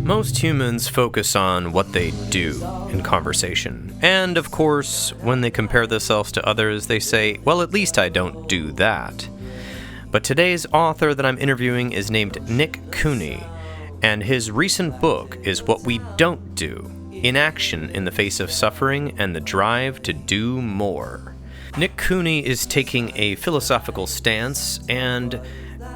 Most humans focus on what they do in conversation. And of course, when they compare themselves to others, they say, well, at least I don't do that. But today's author that I'm interviewing is named Nick Cooney, and his recent book is What We Don't Do: Inaction in the Face of Suffering and the Drive to Do More. Nick Cooney is taking a philosophical stance and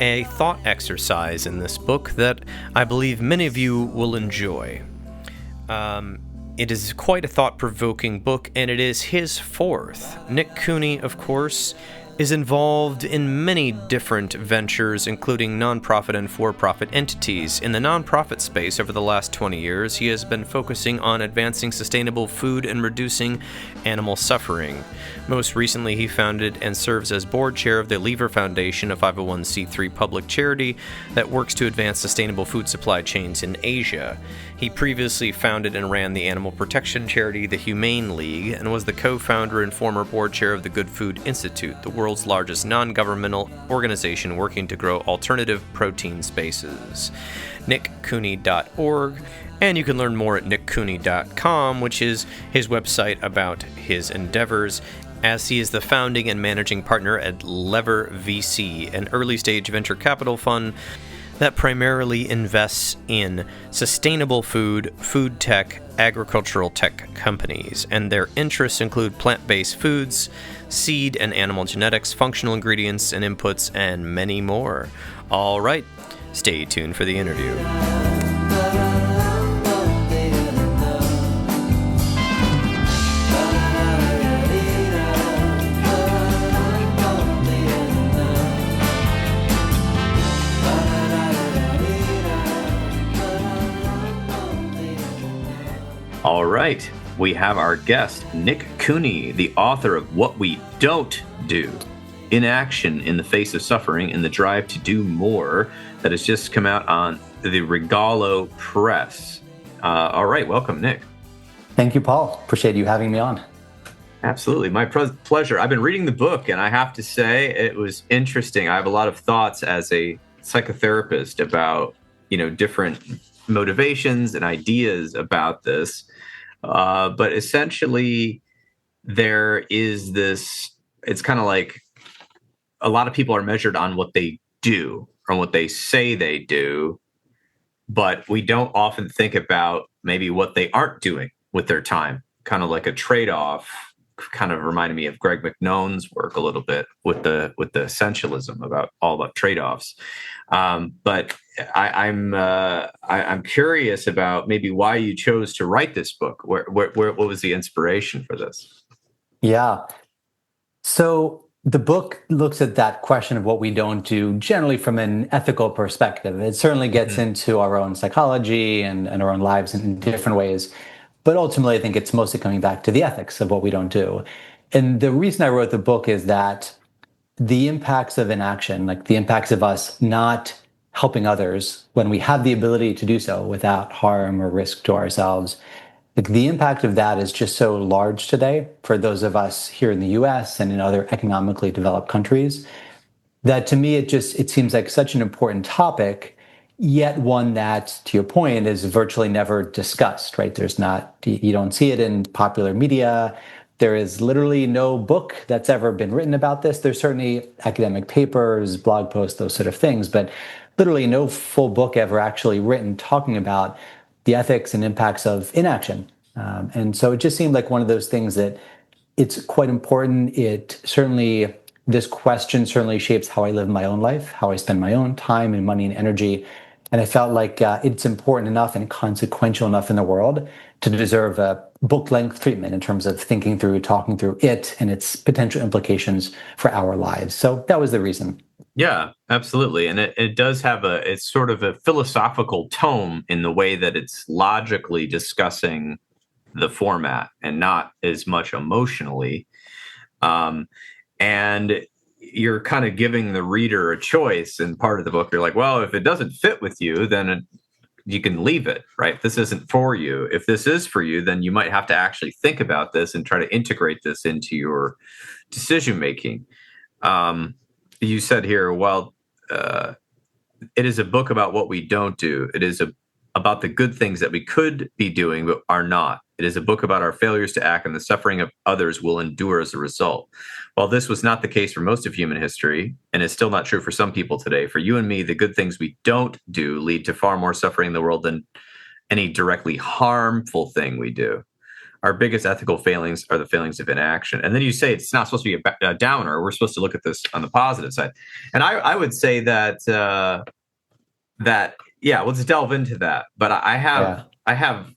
a thought exercise in this book that I believe many of you will enjoy. It is quite a thought-provoking book, and it is his fourth. Nick Cooney, of course, is involved in many different ventures, including nonprofit and for-profit entities. In the nonprofit space over the last 20 years, he has been focusing on advancing sustainable food and reducing animal suffering. Most recently, he founded and serves as board chair of the Lever Foundation, a 501c3 public charity that works to advance sustainable food supply chains in Asia. He previously founded and ran the animal protection charity, the Humane League, and was the co-founder and former board chair of the Good Food Institute, the world's largest non-governmental organization working to grow alternative protein spaces. nickcooney.org, and you can learn more at nickcooney.com, which is his website about his endeavors, as he is the founding and managing partner at Lever VC, an early-stage venture capital fund that primarily invests in sustainable food, food tech, agricultural tech companies, and their interests include plant-based foods, seed and animal genetics, functional ingredients and inputs, and many more. All right, stay tuned for the interview. All right, we have our guest, Nick Cooney, the author of What We Don't Do: Inaction in the Face of Suffering and the Drive to Do More, that has just come out on the Regalo Press. All right, welcome, Nick. Thank you, Paul. Appreciate you having me on. Absolutely, my pleasure. I've been reading the book, and I have to say it was interesting. I have a lot of thoughts as a psychotherapist about, different motivations and ideas about this. But essentially, there is this, it's kind of like a lot of people are measured on what they do or what they say they do, but we don't often think about maybe what they aren't doing with their time, kind of like a trade-off. Kind of reminded me of Greg McKeown's work a little bit with the essentialism all about trade-offs. But I'm curious about maybe why you chose to write this book. What was the inspiration for this? Yeah. So the book looks at that question of what we don't do generally from an ethical perspective. It certainly gets into our own psychology and our own lives in different ways. But ultimately, I think it's mostly coming back to the ethics of what we don't do. And the reason I wrote the book is that the impacts of inaction, like the impacts of us not helping others when we have the ability to do so without harm or risk to ourselves, like the impact of that is just so large today for those of us here in the US and in other economically developed countries, that to me, it seems like such an important topic, yet one that, to your point, is virtually never discussed, right? You don't see it in popular media. There is literally no book that's ever been written about this. There's certainly academic papers, blog posts, those sort of things, but literally no full book ever actually written talking about the ethics and impacts of inaction. And so it just seemed like one of those things that it's quite important. This question certainly shapes how I live my own life, how I spend my own time and money and energy. And I felt like it's important enough and consequential enough in the world to deserve a book-length treatment in terms of thinking through, talking through it and its potential implications for our lives. So that was the reason. Yeah, absolutely. And it does have it's sort of a philosophical tone in the way that it's logically discussing the format and not as much emotionally. And you're kind of giving the reader a choice in part of the book. You're like, well, if it doesn't fit with you, then you can leave it, right? This isn't for you. If this is for you, then you might have to actually think about this and try to integrate this into your decision-making. You said here, well, it is a book about what we don't do. It is about the good things that we could be doing but are not. It is a book about our failures to act and the suffering of others will endure as a result. While this was not the case for most of human history, and is still not true for some people today, for you and me, the good things we don't do lead to far more suffering in the world than any directly harmful thing we do. Our biggest ethical failings are the failings of inaction. And then you say it's not supposed to be a downer. We're supposed to look at this on the positive side. And I would say that yeah, let's delve into that. But I have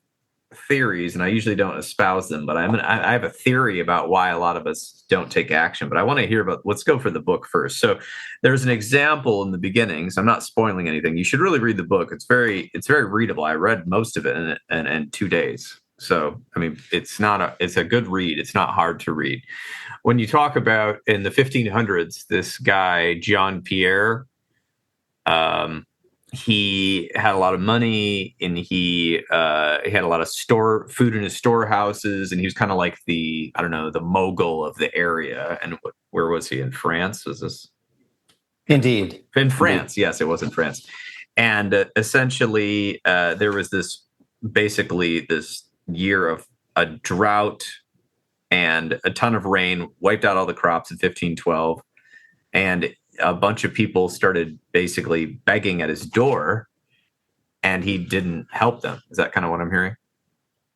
theories, and I usually don't espouse them. But I have a theory about why a lot of us don't take action. But I want to hear about. Let's go for the book first. So there's an example in the beginning. So I'm not spoiling anything. You should really read the book. It's very readable. I read most of it in 2 days. So I mean, it's a good read. It's not hard to read. When you talk about in the 1500s, this guy John Pierre. He had a lot of money, and he had a lot of food in his storehouses, and he was kind of like the mogul of the area. And where was he? In France? Was this Indeed in France? Yes, it was in France. And essentially, there was basically this year of a drought, and a ton of rain wiped out all the crops in 1512, and a bunch of people started basically begging at his door, and he didn't help them. Is that kind of what I'm hearing?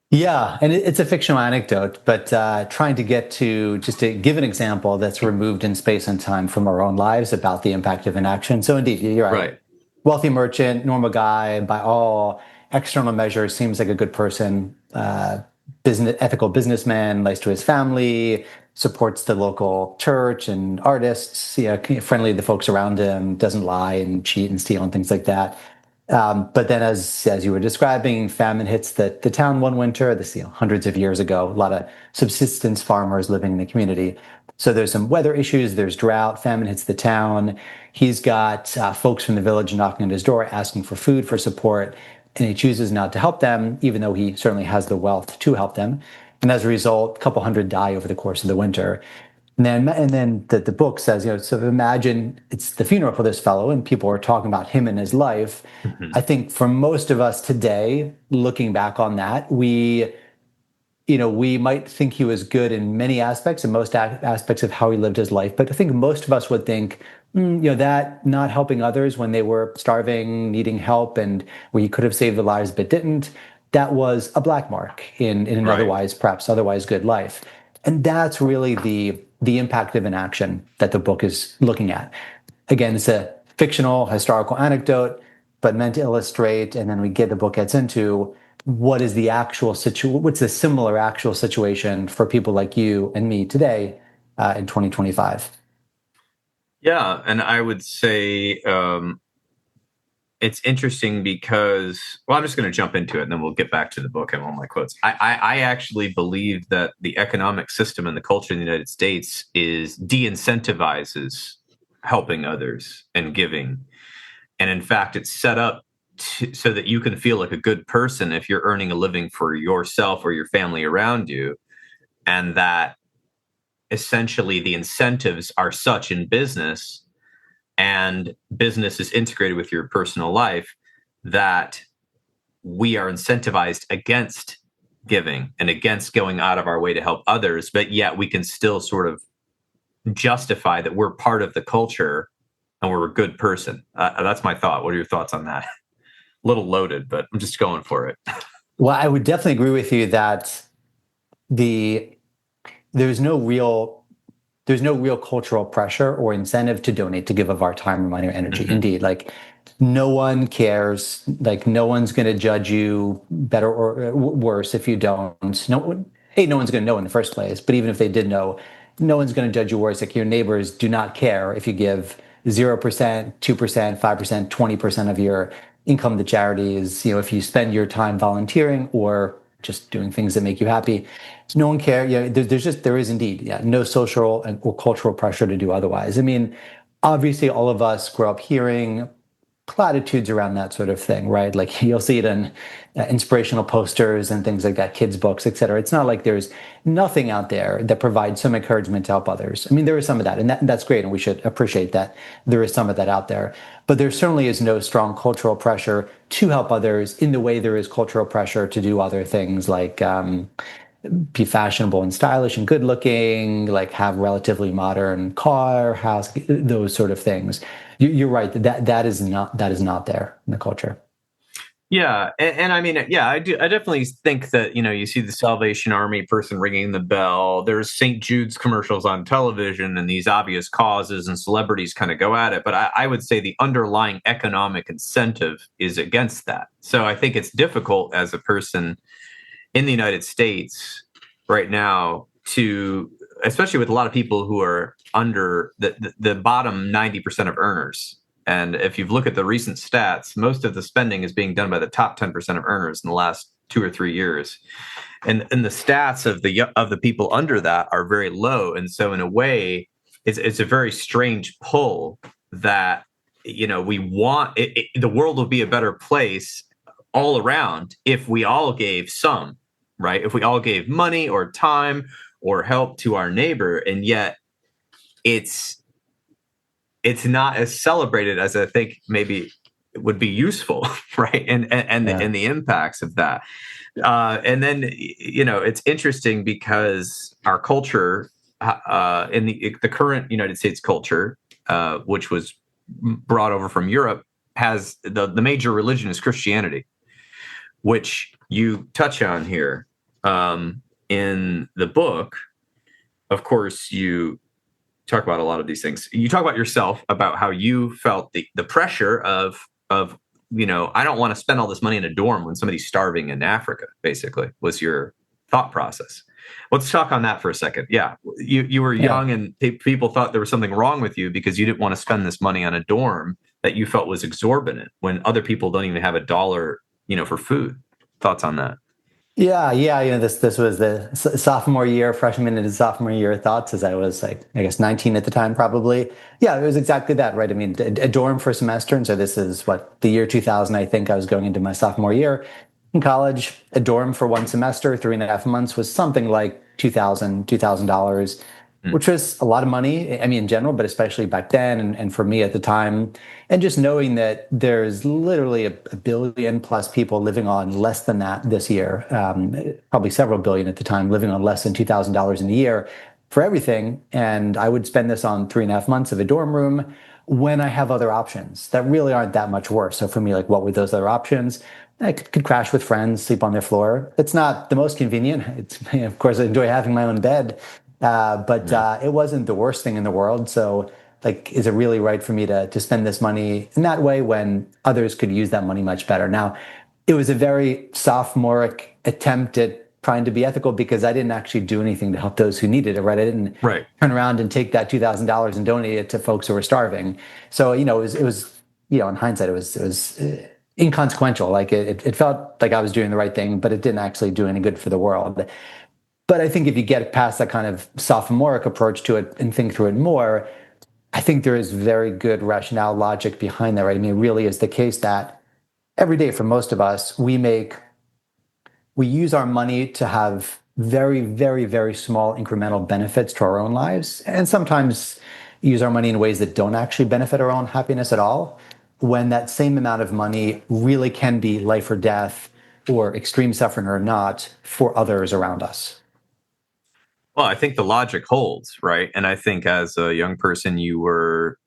Yeah, and it's a fictional anecdote, but trying to get to just to give an example that's removed in space and time from our own lives about the impact of inaction. So indeed, you're right. Right. Wealthy merchant, normal guy, by all external measures, seems like a good person, ethical businessman, nice to his family, supports the local church and artists, friendly to the folks around him, doesn't lie and cheat and steal and things like that. But then, as you were describing, famine hits the town one winter. This, hundreds of years ago. A lot of subsistence farmers living in the community. So there's some weather issues. There's drought. Famine hits the town. He's got folks from the village knocking on his door, asking for food, for support, and he chooses not to help them, even though he certainly has the wealth to help them. And as a result, a couple hundred die over the course of the winter. And then the book says, so imagine it's the funeral for this fellow, and people are talking about him and his life. Mm-hmm. I think for most of us today, looking back on that, we might think he was good in many aspects and most aspects of how he lived his life. But I think most of us would think, that not helping others when they were starving, needing help, and where he could have saved their lives but didn't, that was a black mark in an Right. perhaps otherwise good life. And that's really the impact of inaction that the book is looking at. Again, it's a fictional historical anecdote, but meant to illustrate, and then the book gets into what is the actual what's the similar actual situation for people like you and me today in 2025. Yeah, and I would say it's interesting because, well, I'm just going to jump into it, and then we'll get back to the book and all my quotes. I actually believe that the economic system and the culture in the United States de-incentivizes helping others and giving. And in fact, it's set up so that you can feel like a good person if you're earning a living for yourself or your family around you. And that essentially the incentives are such in business, and business is integrated with your personal life, that we are incentivized against giving and against going out of our way to help others, but yet we can still sort of justify that we're part of the culture and we're a good person. That's my thought. What are your thoughts on that? A little loaded, but I'm just going for it. Well, I would definitely agree with you that the there's no real cultural pressure or incentive to donate, to give of our time or money or energy. Mm-hmm. Indeed, like no one cares. Like no one's going to judge you better or worse if you don't. No one's going to know in the first place. But even if they did know, no one's going to judge you worse. Like your neighbors do not care if you give 0%, 2%, 5%, 20% of your income to charities. If you spend your time volunteering or just doing things that make you happy. So no one cares. There is indeed, no social or cultural pressure to do otherwise. I mean, obviously all of us grow up hearing platitudes around that sort of thing, right? Like you'll see it in inspirational posters and things like that, kids' books, et cetera. It's not like there's nothing out there that provides some encouragement to help others. I mean, there is some of that, and that's great, and we should appreciate that there is some of that out there. But there certainly is no strong cultural pressure to help others in the way there is cultural pressure to do other things like be fashionable and stylish and good looking, like have relatively modern car, house, those sort of things. You're right that is not there in the culture. Yeah, and I mean, yeah, I do. I definitely think that you see the Salvation Army person ringing the bell. There's St. Jude's commercials on television, and these obvious causes and celebrities kind of go at it. But I would say the underlying economic incentive is against that. So I think it's difficult as a person in the United States right now to, especially with a lot of people who are under the bottom 90% of earners. And if you look at the recent stats, most of the spending is being done by the top 10% of earners in the last 2 or 3 years. And the stats of the people under that are very low. And so in a way, it's a very strange pull that, we want the world will be a better place all around if we all gave some, right? If we all gave money or time or help to our neighbor. And yet it's not as celebrated as I think maybe it would be useful, right? And the impacts of that. And then, it's interesting because our culture, in the current United States culture, which was brought over from Europe, has the major religion is Christianity, which you touch on here in the book. Of course, you talk about a lot of these things. You talk about yourself, about how you felt the pressure of I don't want to spend all this money in a dorm when somebody's starving in Africa, basically, was your thought process. Let's talk on that for a second. Yeah. You were young and people thought there was something wrong with you because you didn't want to spend this money on a dorm that you felt was exorbitant when other people don't even have a dollar, for food. Thoughts on that? Yeah. This was the sophomore year, freshman into sophomore year thoughts, as I was like, I guess 19 at the time, probably. Yeah, it was exactly that, right? I mean, a dorm for a semester. And so this is the year 2000, I think I was going into my sophomore year in college. A dorm for one semester, 3.5 months, was something like $2,000, which was a lot of money. I mean, in general, but especially back then and for me at the time. And just knowing that there's literally a billion plus people living on less than that this year, probably several billion at the time, living on less than $2,000 in a year for everything. And I would spend this on 3.5 months of a dorm room when I have other options that really aren't that much worse. So for me, like, what were those other options? I could crash with friends, sleep on their floor. It's not the most convenient. It's, of course, I enjoy having my own bed, but it wasn't the worst thing in the world. So, like, is it really right for me to spend this money in that way when others could use that money much better? Now, it was a very sophomoric attempt at trying to be ethical because I didn't actually do anything to help those who needed it, right? I didn't turn around and take that $2,000 and donate it to folks who were starving. So, it was in hindsight, it was inconsequential. Like it felt like I was doing the right thing, but it didn't actually do any good for the world. But I think if you get past that kind of sophomoric approach to it and think through it more, I think there is very good rationale, logic behind that, right? I mean, it really is the case that every day for most of us, we use our money to have very, very, very small incremental benefits to our own lives, and sometimes use our money in ways that don't actually benefit our own happiness at all, when that same amount of money really can be life or death or extreme suffering or not for others around us. Well, I think the logic holds, right? And I think as a young person, you were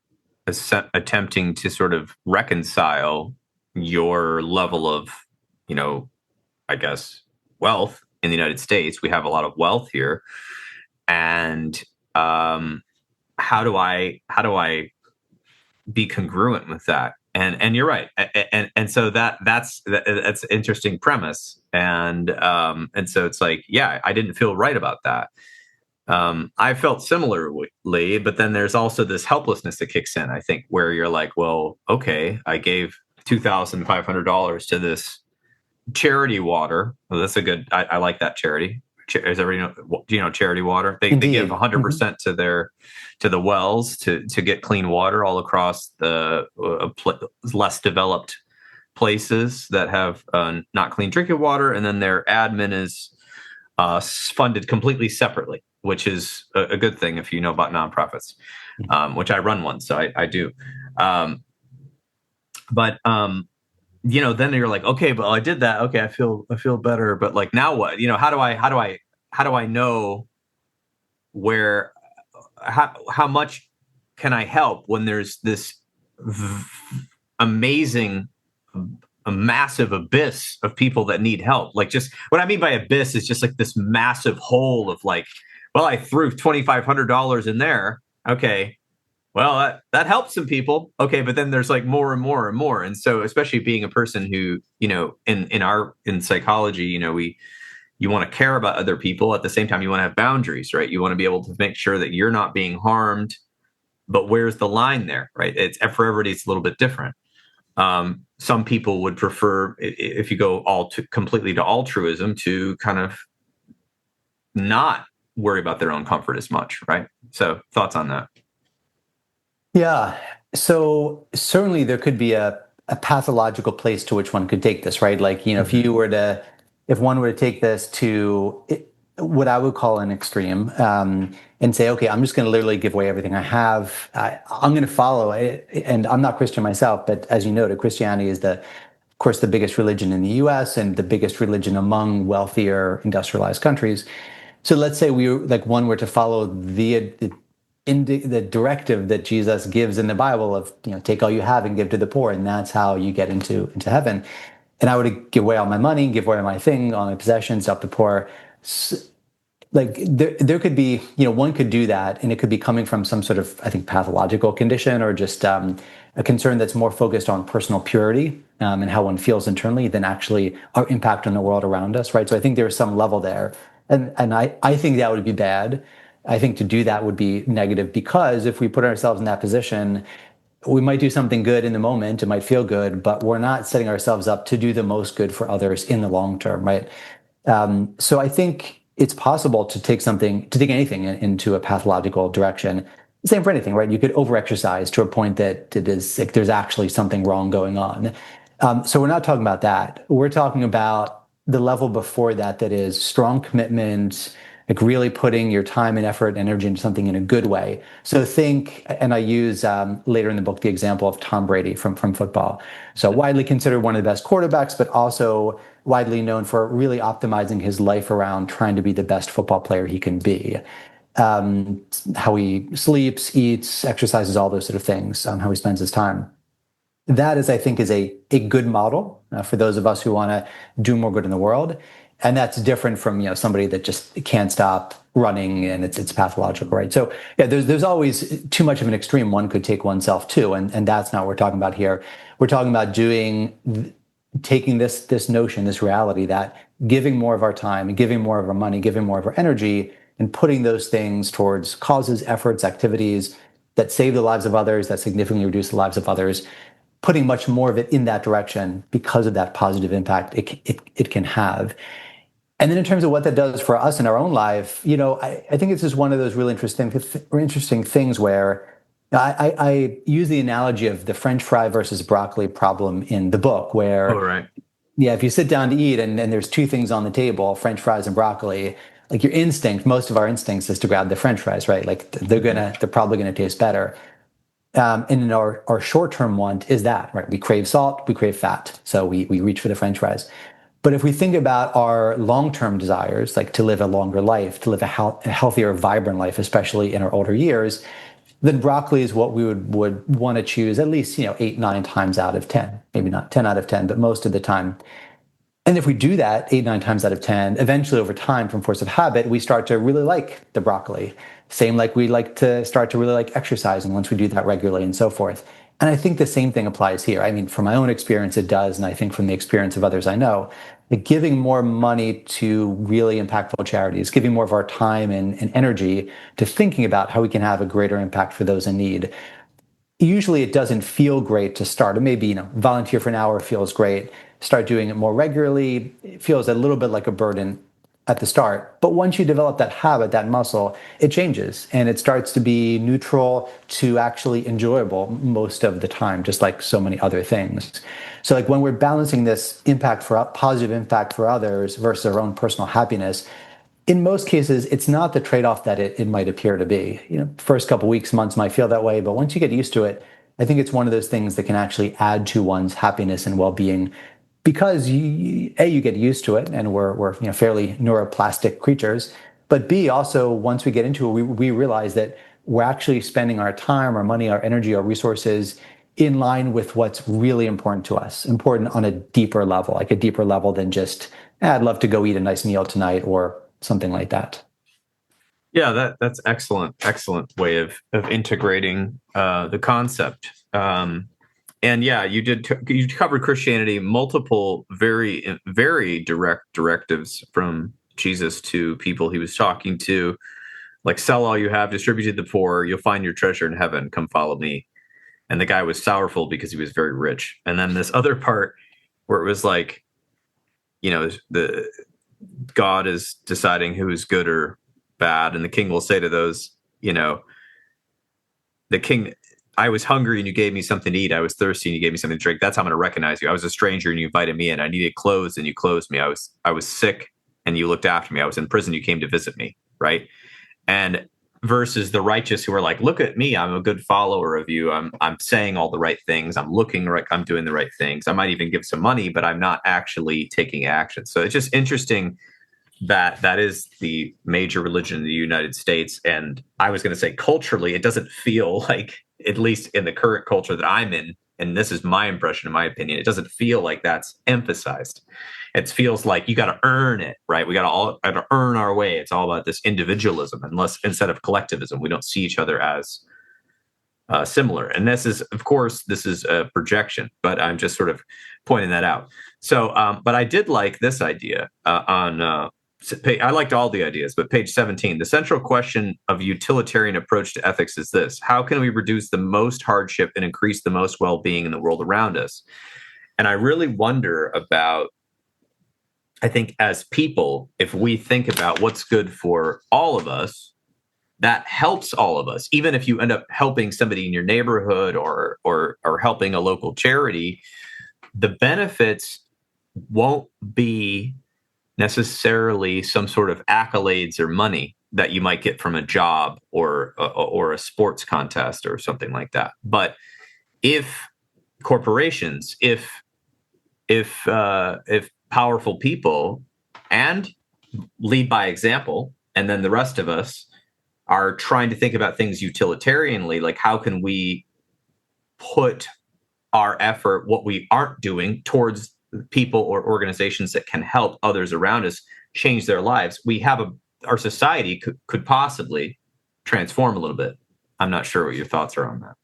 attempting to sort of reconcile your level of, I guess, wealth in the United States. We have a lot of wealth here. And how do I be congruent with that? And you're right. And so that's an interesting premise. And so it's like, yeah, I didn't feel right about that. I felt similarly, but then there's also this helplessness that kicks in, I think, where you're like, well, okay, I gave $2,500 to this charity water. Well, that's I like that charity Is everybody do you know charity water? They give Indeed. 100% to the wells to get clean water all across the less developed places that have not clean drinking water, and then their admin is funded completely separately, which is a good thing if you know about nonprofits, which I run one, so I do. But then you're like, okay, well, I did that. Okay, I feel better, but like now what? How do I know where how much can I help when there's this amazing a massive abyss of people that need help. Like, just what I mean by abyss is just like this massive hole of like, well, I threw $2,500 in there. Okay. Well, that helps some people. Okay. But then there's like more and more and more. And so, especially being a person who, in psychology, you want to care about other people. At the same time, you want to have boundaries, right? You want to be able to make sure that you're not being harmed, but where's the line there, right? For everybody, it's a little bit different. Some people would prefer, if you go completely to altruism, to kind of not worry about their own comfort as much, right? So, thoughts on that? Yeah. So certainly there could be a pathological place to which one could take this, right? Like, if one were to take this to what I would call an extreme, and say, okay, I'm just going to literally give away everything I have. I'm going to follow it. And I'm not Christian myself, but as you noted, Christianity is of course, the biggest religion in the US and the biggest religion among wealthier industrialized countries. So let's say one were to follow the directive that Jesus gives in the Bible of, take all you have and give to the poor, and that's how you get into heaven. And I would give away all my money, give away my thing, all my possessions, help the poor. Like there could be, one could do that, and it could be coming from some sort of, I think, pathological condition, or just a concern that's more focused on personal purity and how one feels internally than actually our impact on the world around us, right? So I think there's some level there, and I think that would be bad. I think to do that would be negative, because if we put ourselves in that position, we might do something good in the moment, it might feel good, but we're not setting ourselves up to do the most good for others in the long term, right? So I think it's possible to take anything into a pathological direction. Same for anything, right? You could overexercise to a point that it is like there's actually something wrong going on. So we're not talking about that. We're talking about the level before that is strong commitment, like really putting your time and effort and energy into something in a good way. So think, and I use later in the book the example of Tom Brady from football. So widely considered one of the best quarterbacks, but also widely known for really optimizing his life around trying to be the best football player he can be. How he sleeps, eats, exercises, all those sort of things, how he spends his time. That is, I think, is a good model for those of us who want to do more good in the world. And that's different from somebody that just can't stop running and it's pathological, right? So yeah, there's always too much of an extreme one could take oneself to, and that's not what we're talking about here. We're talking about taking this notion, this reality that giving more of our time, giving more of our money, giving more of our energy, and putting those things towards causes, efforts, activities that save the lives of others, that significantly reduce the lives of others, putting much more of it in that direction because of that positive impact it can have. And then in terms of what that does for us in our own life, I think it's just one of those really interesting things where I use the analogy of the French fry versus broccoli problem in the book, where, oh, right. Yeah, if you sit down to eat and there's two things on the table, French fries and broccoli, like most of our instincts is to grab the French fries, right? Like they're probably gonna taste better. And in our short-term want is that, right? We crave salt, we crave fat, so we reach for the French fries. But if we think about our long-term desires, like to live a longer life, to live a healthier, vibrant life, especially in our older years, then broccoli is what we would want to choose at least 8, 9 times out of 10. Maybe not 10 out of 10, but most of the time. And if we do that 8, 9 times out of 10, eventually over time, from force of habit, we start to really like the broccoli. Same like we like to start to really like exercising once we do that regularly and so forth. And I think the same thing applies here. I mean, from my own experience, it does. And I think from the experience of others I know, that giving more money to really impactful charities, giving more of our time and energy to thinking about how we can have a greater impact for those in need. Usually it doesn't feel great to start. Or maybe, volunteer for an hour feels great. Start doing it more regularly, it feels a little bit like a burden. at the start. But once you develop that habit, that muscle, it changes and it starts to be neutral to actually enjoyable most of the time, just like so many other things. So like when we're balancing this impact for positive impact for others versus our own personal happiness, in most cases, it's not the trade-off that it might appear to be. First couple weeks, months might feel that way, but once you get used to it, I think it's one of those things that can actually add to one's happiness and well-being because you get used to it, and we're fairly neuroplastic creatures. But B, also once we get into it, we realize that we're actually spending our time, our money, our energy, our resources in line with what's really important to us, important on a deeper level, like a deeper level than just, I'd love to go eat a nice meal tonight or something like that. Yeah, that's excellent way of integrating the concept. And yeah, you covered Christianity, multiple very direct directives from Jesus to people he was talking to, like sell all you have, distribute to the poor, you'll find your treasure in heaven, come follow me. And the guy was sorrowful because he was very rich. And then this other part where it was like, the God is deciding who is good or bad, and the king will say to those, the king, I was hungry and you gave me something to eat. I was thirsty and you gave me something to drink. That's how I'm going to recognize you. I was a stranger and you invited me in. I needed clothes and you clothed me. I was sick and you looked after me. I was in prison. You came to visit me. Right. And versus the righteous who are like, look at me. I'm a good follower of you. I'm saying all the right things. I'm looking like I'm doing the right things. I might even give some money, but I'm not actually taking action. So it's just interesting that is the major religion in the United States. And I was going to say culturally, it doesn't feel like, at least in the current culture that I'm in, and this is my impression, in my opinion, it doesn't feel like that's emphasized. It feels like you got to earn it, right? We got to earn our way. It's all about this individualism, instead of collectivism. We don't see each other as similar. And this is a projection, but I'm just sort of pointing that out. So, but I did like this idea I liked all the ideas, but page 17, the central question of utilitarian approach to ethics is this: how can we reduce the most hardship and increase the most well-being in the world around us? And I really wonder about, I think as people, if we think about what's good for all of us, that helps all of us. Even if you end up helping somebody in your neighborhood or helping a local charity, the benefits won't be necessarily some sort of accolades or money that you might get from a job or a sports contest or something like that. But if corporations, if powerful people and lead by example, and then the rest of us are trying to think about things utilitarianly, like how can we put our effort, what we aren't doing, towards people or organizations that can help others around us change their lives, our society could possibly transform a little bit. I'm not sure what your thoughts are on that.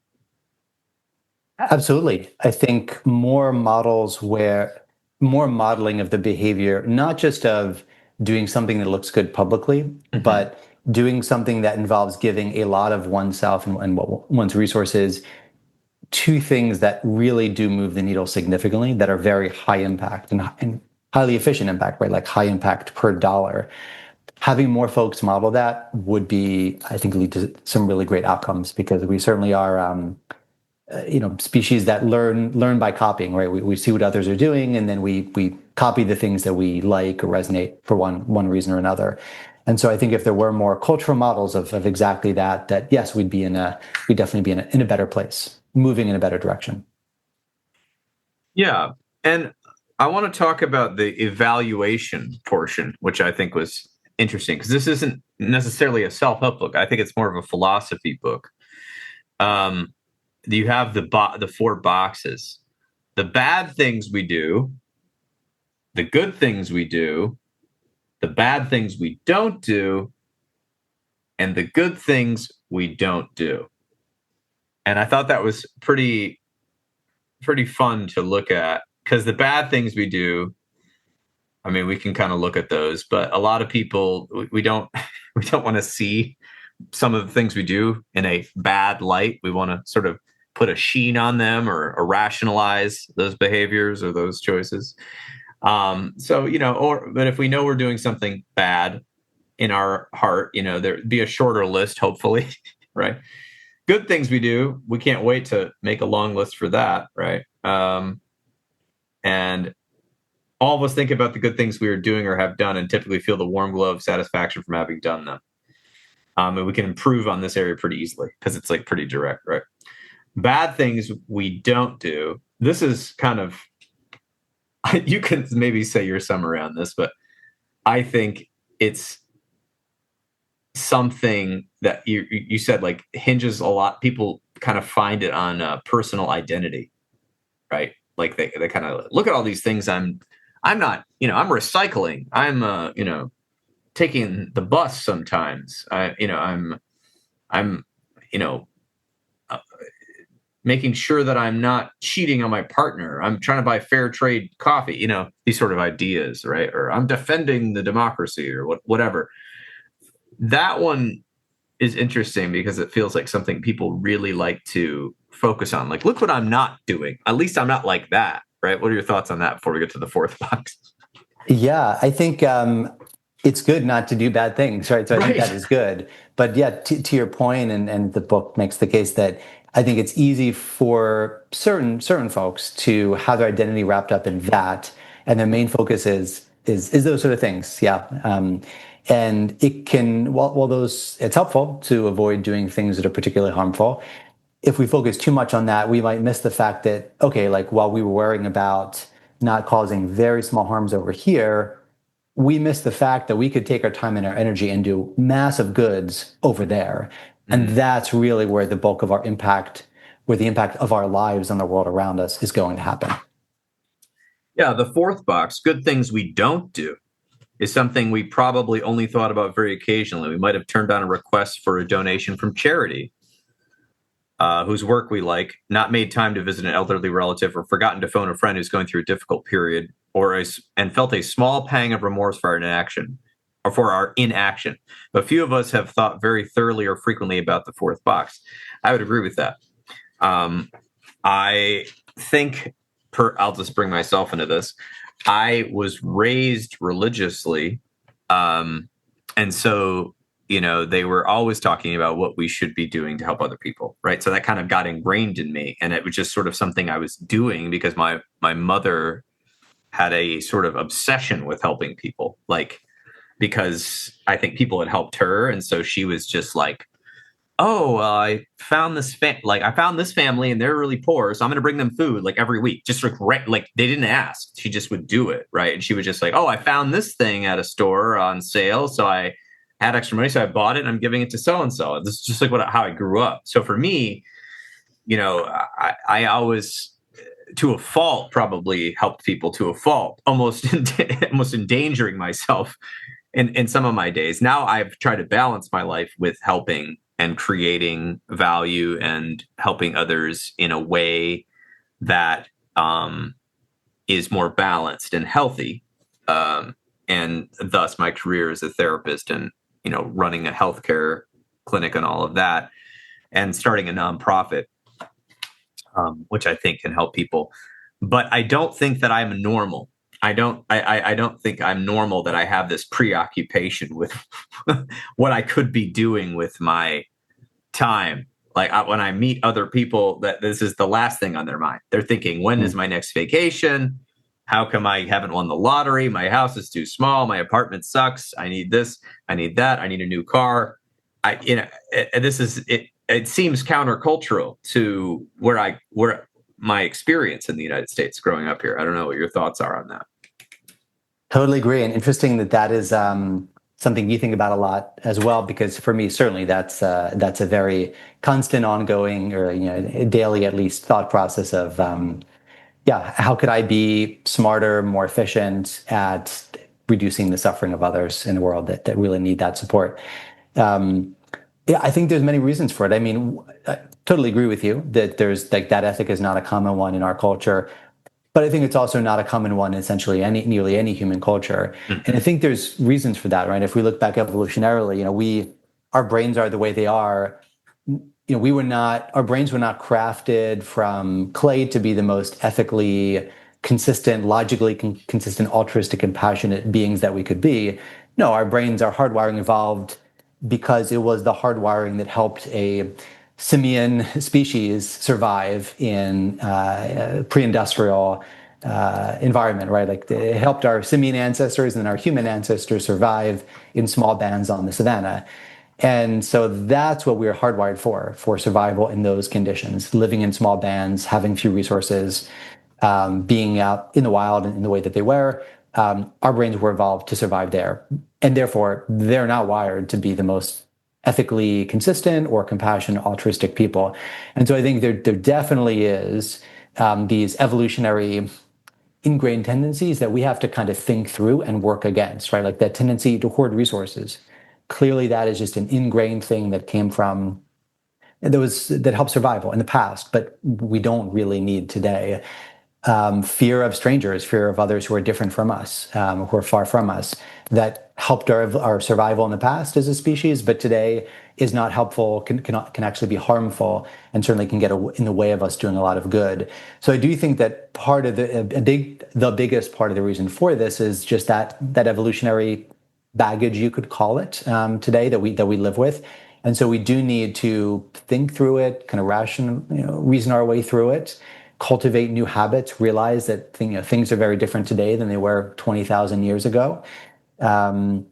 Absolutely. I think more modeling of the behavior, not just of doing something that looks good publicly, mm-hmm. but doing something that involves giving a lot of oneself and one's resources to things that really do move the needle significantly, that are very high impact and highly efficient impact, right? Like high impact per dollar. Having more folks model that would be, I think, lead to some really great outcomes, because we certainly are, species that learn by copying, right? We see what others are doing, and then we copy the things that we like or resonate for one reason or another. And so I think if there were more cultural models of exactly that yes, we'd definitely be in a better place, moving in a better direction. Yeah. And I want to talk about the evaluation portion, which I think was interesting, because this isn't necessarily a self-help book. I think it's more of a philosophy book. You have the 4 boxes: the bad things we do, the good things we do, the bad things we don't do, and the good things we don't do. And I thought that was pretty fun to look at, because the bad things we do, I mean, we can kind of look at those, but a lot of people, we don't want to see some of the things we do in a bad light. We want to sort of put a sheen on them or rationalize those behaviors or those choices. So, but if we know we're doing something bad in our heart, there'd be a shorter list, hopefully, right? Good things we do, we can't wait to make a long list for that, right? And all of us think about the good things we are doing or have done and typically feel the warm glow of satisfaction from having done them. And we can improve on this area pretty easily because it's like pretty direct, right? Bad things we don't do. This is kind of, you can maybe say your summary on this, but I think it's something that you said like hinges a lot. People kind of find it on personal identity, right? Like they kind of look at all these things. I'm not, I'm recycling. I'm, taking the bus sometimes. I'm, you know, uh, making sure that I'm not cheating on my partner. I'm trying to buy fair trade coffee, these sort of ideas, right? Or I'm defending the democracy or whatever. That one is interesting because it feels like something people really like to focus on. Like, look what I'm not doing. At least I'm not like that, right? What are your thoughts on that before we get to the fourth box? Yeah, I think it's good not to do bad things, right? So I think Right. that is good. But yeah, to your point, and the book makes the case that I think it's easy for certain folks to have their identity wrapped up in that, and their main focus is those sort of things. Yeah, and it can while those it's helpful to avoid doing things that are particularly harmful. If we focus too much on that, we might miss the fact that, okay, like while we were worrying about not causing very small harms over here, we miss the fact that we could take our time and our energy and do massive goods over there. And Mm. that's really where the bulk of our impact, where the impact of our lives on the world around us is going to happen. Yeah, the fourth box, good things we don't do, is something we probably only thought about very occasionally. We might have turned down a request for a donation from charity, whose work we like, not made time to visit an elderly relative, or forgotten to phone a friend who's going through a difficult period, and felt a small pang of remorse for our inaction, or for our inaction. But few of us have thought very thoroughly or frequently about the fourth box. I would agree with that. I think, I'll just bring myself into this. I was raised religiously, and so they were always talking about what we should be doing to help other people, right? So that kind of got ingrained in me, and it was just sort of something I was doing because my mother had a sort of obsession with helping people, like because I think people had helped her, and so she was just like, oh, I found I found this family and they're really poor, so I'm gonna bring them food like every week. Just like they didn't ask, she just would do it, right? And she was just like, oh, I found this thing at a store on sale, so I had extra money, so I bought it and I'm giving it to so and so. This is just like how I grew up. So for me, I always, to a fault, probably helped people to a fault, almost almost endangering myself in some of my days. Now I've tried to balance my life with helping and creating value and helping others in a way that is more balanced and healthy. And thus my career as a therapist and, running a healthcare clinic and all of that, and starting a nonprofit, which I think can help people. But I don't think that I'm normal. I don't think I'm normal, that I have this preoccupation with what I could be doing with my time. Like when I meet other people, that this is the last thing on their mind. They're thinking, when is my next vacation? How come I haven't won the lottery? My house is too small. My apartment sucks. I need this. I need that. I need a new car. This is it. It seems countercultural to where my experience in the United States growing up here. I don't know what your thoughts are on that. Totally agree. And interesting that is something you think about a lot as well, because for me, certainly that's a very constant, ongoing, or daily at least, thought process of how could I be smarter, more efficient at reducing the suffering of others in the world that really need that support. I think there's many reasons for it. I mean, I totally agree with you that there's like that ethic is not a common one in our culture. But I think it's also not a common one in essentially nearly any human culture. And I think there's reasons for that, right? If we look back evolutionarily, our brains are the way they are. Our brains were not crafted from clay to be the most ethically consistent, logically consistent, altruistic, compassionate beings that we could be. No, our brains, our hardwiring evolved because it was the hardwiring that helped a simian species survive in pre-industrial environment, right? Like it helped our simian ancestors and our human ancestors survive in small bands on the savannah. And so that's what we were hardwired for survival in those conditions, living in small bands, having few resources, being out in the wild in the way that they were. Our brains were evolved to survive there. And therefore, they're not wired to be the most ethically consistent or compassionate, altruistic people. And so I think there definitely is these evolutionary ingrained tendencies that we have to kind of think through and work against, right? Like that tendency to hoard resources. Clearly, that is just an ingrained thing that came from that helped survival in the past, but we don't really need today. Fear of strangers, fear of others who are different from us, who are far from us, that helped our survival in the past as a species, but today is not helpful, can actually be harmful, and certainly can get in the way of us doing a lot of good. So I do think that part of the biggest part of the reason for this is just that evolutionary baggage, you could call it, today that we live with. And so we do need to think through it, kind of reason our way through it, cultivate new habits, realize that things are very different today than they were 20,000 years ago. And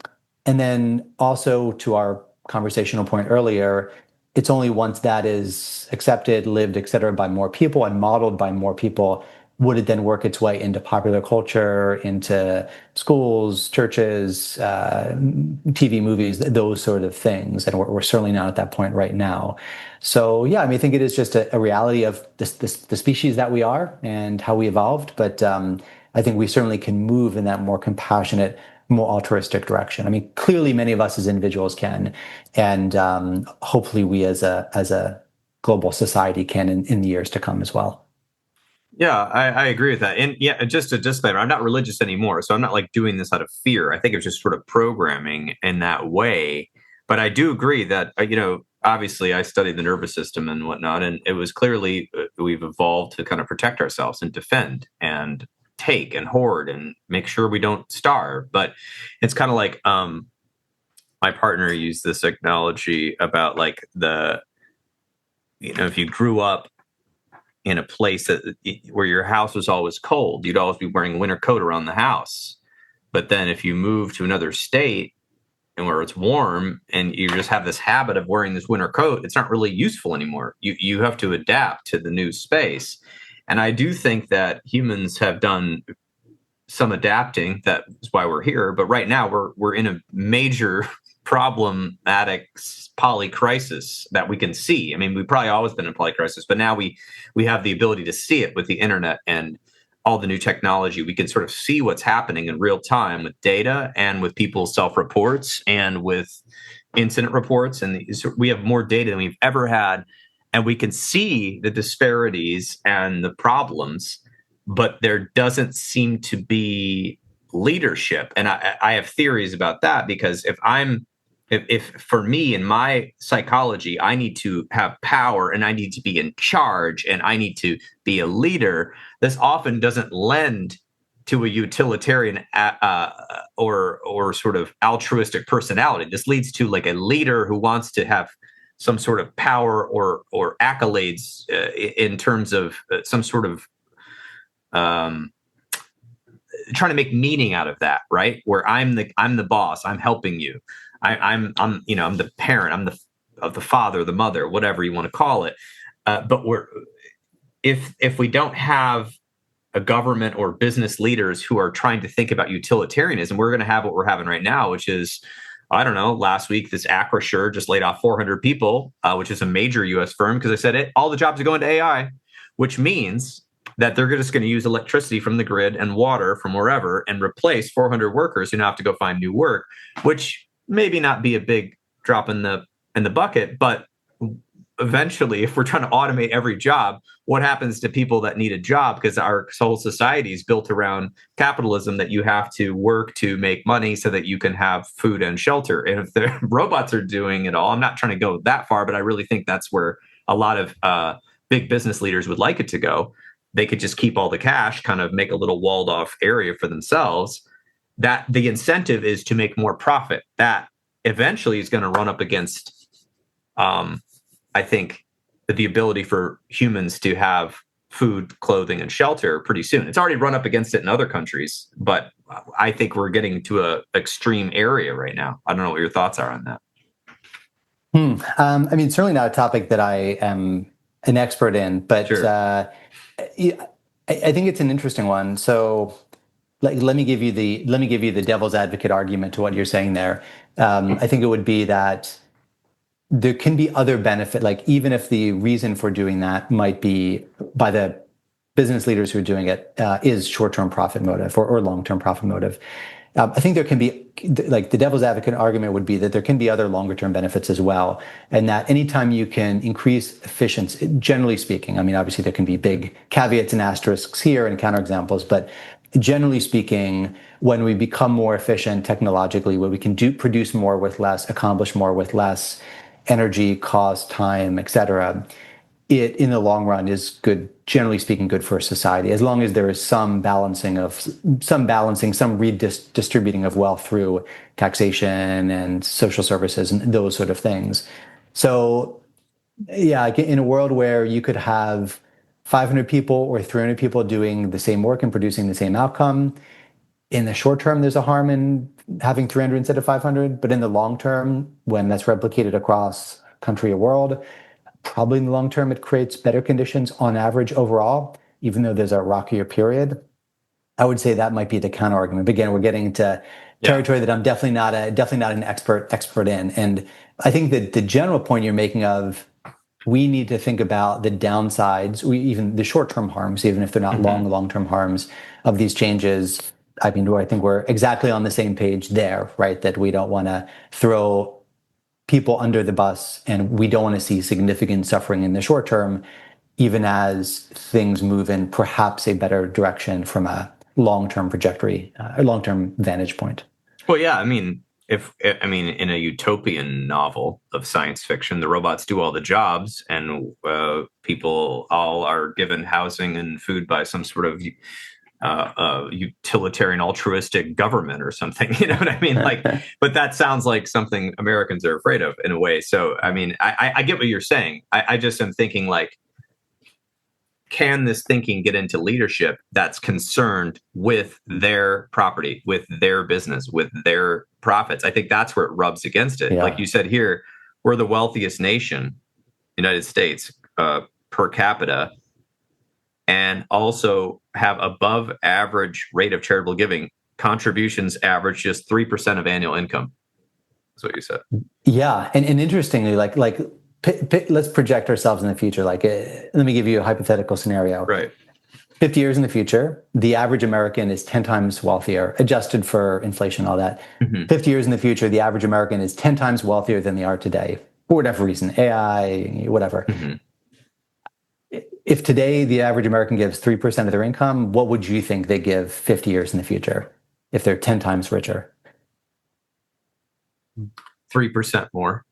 then also to our conversational point earlier, it's only once that is accepted, lived, et cetera, by more people and modeled by more people, would it then work its way into popular culture, into schools, churches, TV, movies, those sort of things. And we're certainly not at that point right now. So yeah, I mean, I think it is just a reality of the species that we are and how we evolved. But I think we certainly can move in that more compassionate, more altruistic direction. I mean, clearly many of us as individuals can, and hopefully we as a global society can in the years to come as well. Yeah, I agree with that. And yeah, just a disclaimer, I'm not religious anymore. So I'm not like doing this out of fear. I think it's just sort of programming in that way. But I do agree that, obviously I studied the nervous system and whatnot. And it was clearly we've evolved to kind of protect ourselves and defend and take and hoard and make sure we don't starve. But it's kind of like my partner used this analogy about like if you grew up in a place where your house was always cold, you'd always be wearing a winter coat around the house. But then if you move to another state and where it's warm and you just have this habit of wearing this winter coat, it's not really useful anymore. You have to adapt to the new space. And I do think that humans have done some adapting. That is why we're here. But right now we're in a major problematic polycrisis that we can see. I mean, we've probably always been in polycrisis, but now we have the ability to see it with the internet and all the new technology. We can sort of see what's happening in real time with data and with people's self-reports and with incident reports. And we have more data than we've ever had. And we can see the disparities and the problems, but there doesn't seem to be leadership. And I have theories about that, because if for me in my psychology, I need to have power and I need to be in charge and I need to be a leader, this often doesn't lend to a utilitarian or sort of altruistic personality. This leads to like a leader who wants to have some sort of power or accolades in terms of some sort of trying to make meaning out of that, right? Where I'm the boss, I'm helping you. I'm the parent, I'm the father, the mother, whatever you want to call it. But if we don't have a government or business leaders who are trying to think about utilitarianism, we're going to have what we're having right now, which is, I don't know, last week, this Acrisure just laid off 400 people, which is a major U.S. firm, because they said all the jobs are going to AI, which means that they're just going to use electricity from the grid and water from wherever and replace 400 workers who now have to go find new work, which maybe not be a big drop in the bucket, but eventually, if we're trying to automate every job, what happens to people that need a job? Because our whole society is built around capitalism, that you have to work to make money so that you can have food and shelter. And if the robots are doing it all, I'm not trying to go that far, but I really think that's where a lot of big business leaders would like it to go. they could just keep all the cash, kind of make a little walled off area for themselves. That the incentive is to make more profit. That eventually is going to run up against, I think, the ability for humans to have food, clothing, and shelter pretty soon. It's already run up against it in other countries, but I think we're getting to a extreme area right now. I don't know what your thoughts are on that. I mean, certainly not a topic that I am an expert in, but Sure. I think it's an interesting one. So, let me give you the devil's advocate argument to what you're saying there. I think it would be that there can be other benefit, like even if the reason for doing that might be by the business leaders who are doing it is short-term profit motive or long-term profit motive. I think there can be, like the devil's advocate argument would be that there can be other longer-term benefits as well, and that anytime you can increase efficiency, generally speaking, I mean, obviously there can be big caveats and asterisks here and counterexamples, but generally speaking, when we become more efficient technologically, where we can produce more with less, accomplish more with less energy, cost, time, et cetera, it in the long run is good, generally speaking, good for society, as long as there is some redistributing of wealth through taxation and social services and those sort of things. So yeah, in a world where you could have 500 people or 300 people doing the same work and producing the same outcome, in the short term, there's a harm in having 300 instead of 500. But in the long term, when that's replicated across country or world, probably in the long term, it creates better conditions on average overall, even though there's a rockier period. I would say that might be the counter argument. But again, we're getting into territory that I'm definitely not an expert in. And I think that the general point you're making of we need to think about the downsides, even the short-term harms, even if they're not long-term harms of these changes. I mean, I think we're exactly on the same page there, right? That we don't want to throw people under the bus, and we don't want to see significant suffering in the short term, even as things move in perhaps a better direction from a long-term trajectory, a long-term vantage point. Well, yeah, I mean, in a utopian novel of science fiction, the robots do all the jobs, and people all are given housing and food by some sort of utilitarian altruistic government or something, you know what I mean? Like, but that sounds like something Americans are afraid of in a way. So, I mean, I get what you're saying. I just am thinking like, can this thinking get into leadership that's concerned with their property, with their business, with their profits? I think that's where it rubs against it. Yeah. Like you said here, we're the wealthiest nation, United States, per capita, and also have above average rate of charitable giving. Contributions average just 3% of annual income. That's what you said. Yeah. And interestingly, let's project ourselves in the future. Let me give you a hypothetical scenario. Right. 50 years in the future, the average American is 10 times wealthier, adjusted for inflation, all that. 50 years in the future, the average American is 10 times wealthier than they are today, for whatever reason, AI, whatever. If today the average American gives 3% of their income, what would you think they give 50 years in the future if they're 10 times richer? 3% more.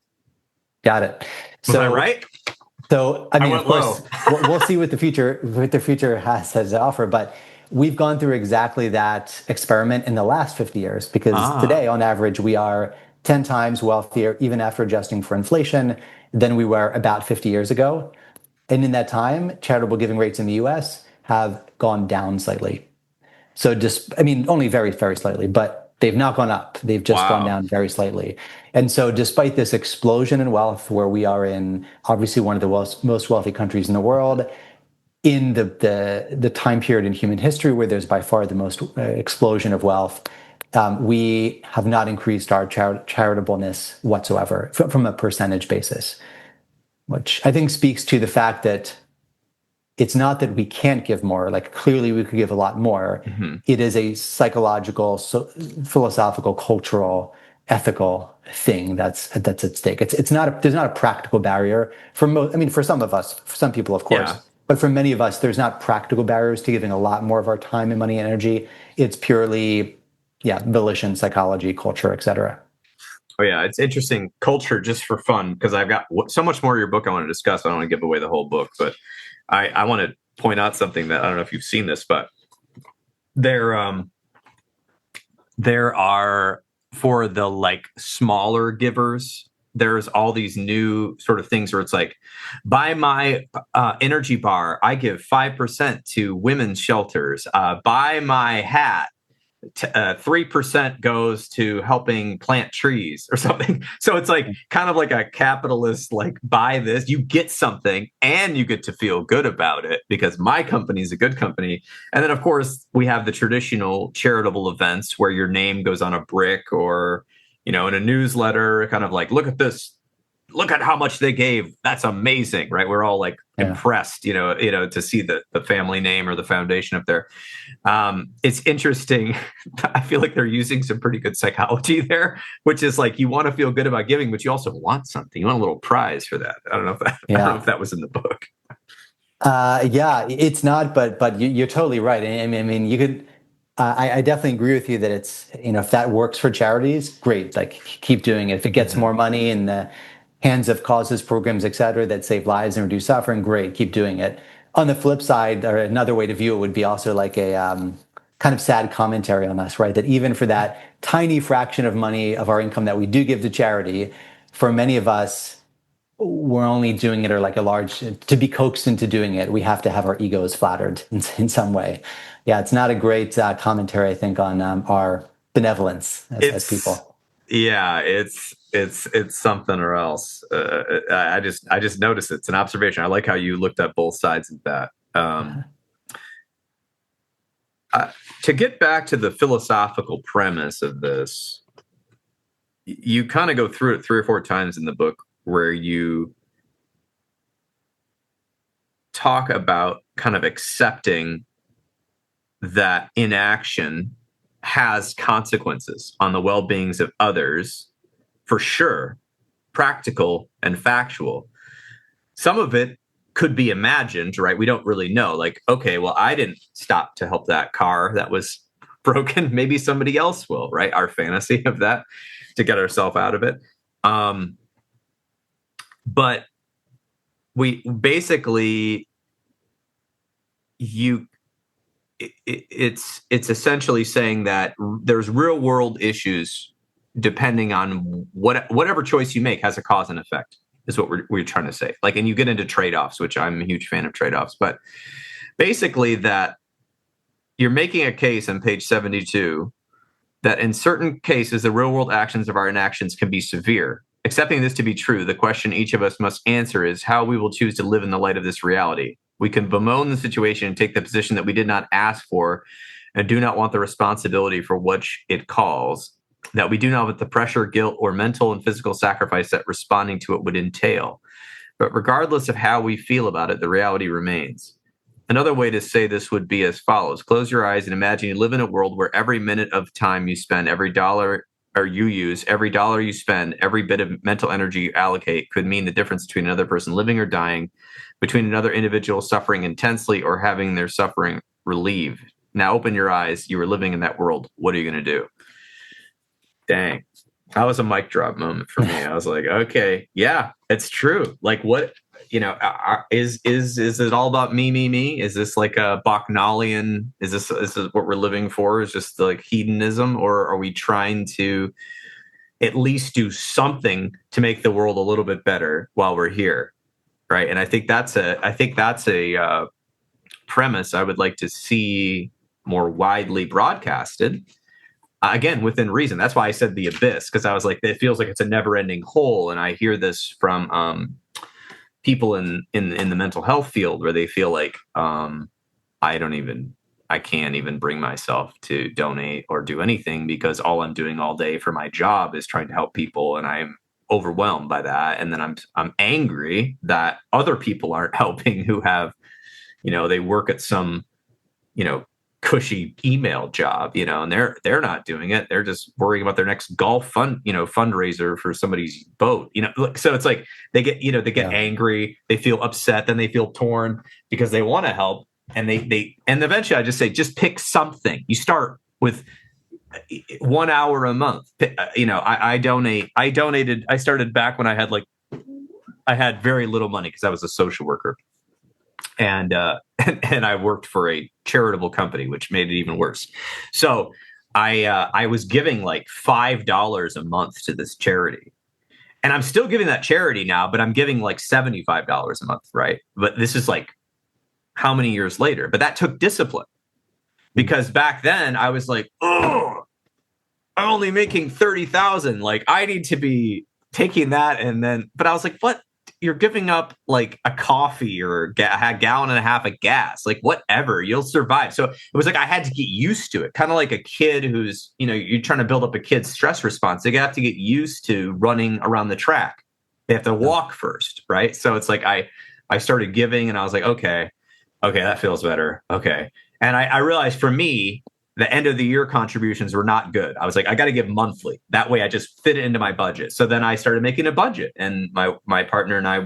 Got it. Was I right? So, I mean, of course, we'll see what the future has to offer, but we've gone through exactly that experiment in the last 50 years, because today, on average, we are 10 times wealthier, even after adjusting for inflation, than we were about 50 years ago. And in that time, charitable giving rates in the US have gone down slightly. So only very, very slightly, but they've not gone up. They've just gone down very slightly. And so despite this explosion in wealth, where we are in obviously one of the most wealthy countries in the world, in the time period in human history where there's by far the most explosion of wealth, we have not increased our charitableness whatsoever from a percentage basis, which I think speaks to the fact that it's not that we can't give more. Like, clearly we could give a lot more. It is a psychological, philosophical, cultural, ethical thing that's at stake. There's not a practical barrier for some of us, for some people, of course. Yeah. But for many of us, there's not practical barriers to giving a lot more of our time and money and energy. It's purely, volition, psychology, culture, et cetera. Oh, yeah. It's interesting. Culture, just for fun, because I've got so much more of your book I want to discuss. I don't want to give away the whole book, but I want to point out something that I don't know if you've seen this, but there are, for the like smaller givers, there's all these new sort of things where it's like, buy my energy bar, I give 5% to women's shelters. Buy my hat, 3% goes to helping plant trees or something. So it's like kind of like a capitalist, like, buy this, you get something and you get to feel good about it because my company is a good company. And then of course we have the traditional charitable events where your name goes on a brick or, you know, in a newsletter, kind of like, look at this, look at how much they gave. That's amazing, right? We're all like impressed, you know, to see the family name or the foundation up there. It's interesting. I feel like they're using some pretty good psychology there, which is like, you want to feel good about giving, but you also want something. You want a little prize for that. I don't know if that was in the book. Yeah, it's not, but you're totally right. I mean, you could. I definitely agree with you that it's, you know, if that works for charities, great. Like, keep doing it. If it gets more money in the hands of causes, programs, et cetera, that save lives and reduce suffering, great, keep doing it. On the flip side, or another way to view it would be also like a kind of sad commentary on us, right? That even for that tiny fraction of money of our income that we do give to charity, for many of us, we're only doing it, or like a large, to be coaxed into doing it, we have to have our egos flattered in some way. Yeah, it's not a great commentary, I think, on our benevolence as people. Yeah, it's something or else. I just noticed it's an observation. I like how you looked at both sides of that. To get back to the philosophical premise of this, you kind of go through it 3 or 4 times in the book where you talk about kind of accepting that inaction has consequences on the well-beings of others, for sure, practical and factual. Some of it could be imagined, right? We don't really know. Like, okay, well, I didn't stop to help that car that was broken. Maybe somebody else will, right? Our fantasy of that to get ourselves out of it. But we basically, it's essentially saying that there's real world issues depending on whatever choice you make has a cause and effect, is what we're trying to say. Like, and you get into trade-offs, which I'm a huge fan of trade-offs, but basically that you're making a case on page 72 that in certain cases, the real world actions of our inactions can be severe. Accepting this to be true, the question each of us must answer is how we will choose to live in the light of this reality. We can bemoan the situation and take the position that we did not ask for and do not want the responsibility for what it calls, that we do not want the pressure, guilt, or mental and physical sacrifice that responding to it would entail. But regardless of how we feel about it, the reality remains. Another way to say this would be as follows. Close your eyes and imagine you live in a world where every minute of time you spend, every dollar or you use, every dollar you spend, every bit of mental energy you allocate could mean the difference between another person living or dying, between another individual suffering intensely or having their suffering relieved. Now open your eyes. You are living in that world. What are you going to do? Dang. That was a mic drop moment for me. I was like, okay, yeah, it's true. Like, what, you know, is it all about me? Is this like a Bachnalian? Is this what we're living for? Is just like hedonism, or are we trying to at least do something to make the world a little bit better while we're here, right? And I think that's a premise I would like to see more widely broadcasted. Again, within reason. That's why I said the abyss, because I was like, it feels like it's a never-ending hole. And I hear this from people in the mental health field where they feel like I can't even bring myself to donate or do anything because all I'm doing all day for my job is trying to help people, and I'm overwhelmed by that. And then I'm angry that other people aren't helping who have, you know, they work at some, you know, cushy email job, you know, and they're not doing it. They're just worrying about their next golf fundraiser for somebody's boat, you know. So it's like they get angry, they feel upset, then they feel torn because they want to help, and and eventually I just say, just pick something. You start with 1 hour a month. You know, I donated. I started back when I had very little money because I was a social worker. and I worked for a charitable company, which made it even worse. So I was giving like $5 a month to this charity. And I'm still giving that charity now, but I'm giving like $75 a month, right? But this is like how many years later? But that took discipline, because back then I was like, oh, I'm only making 30,000. Like, I need to be taking that. And then, but I was like, what? You're giving up like a coffee or a gallon and a half of gas, like whatever, you'll survive. So it was like I had to get used to it, kind of like a kid who's, you're trying to build up a kid's stress response. They have to get used to running around the track. They have to walk first, right? So it's like I started giving, and I was like, okay, that feels better. Okay. And I realized for me, the end of the year contributions were not good. I was like, I got to give monthly. That way I just fit it into my budget. So then I started making a budget, and my partner and I,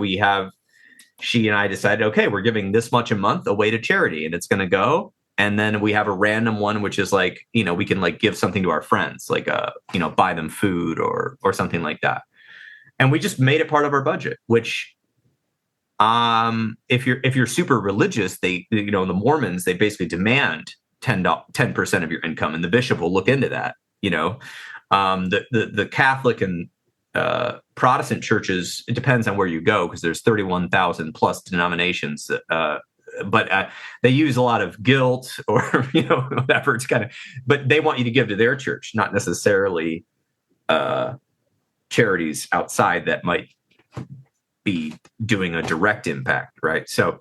she and I decided, okay, we're giving this much a month away to charity, and it's going to go. And then we have a random one, which is like, we can like give something to our friends, like, buy them food or something like that. And we just made it part of our budget, which, if you're super religious, the Mormons, they basically demand 10% of your income, and the bishop will look into that. The Catholic and Protestant churches, it depends on where you go, because there's 31,000 plus denominations. But they use a lot of guilt or whatever. It's but they want you to give to their church, not necessarily charities outside that might be doing a direct impact, right? So.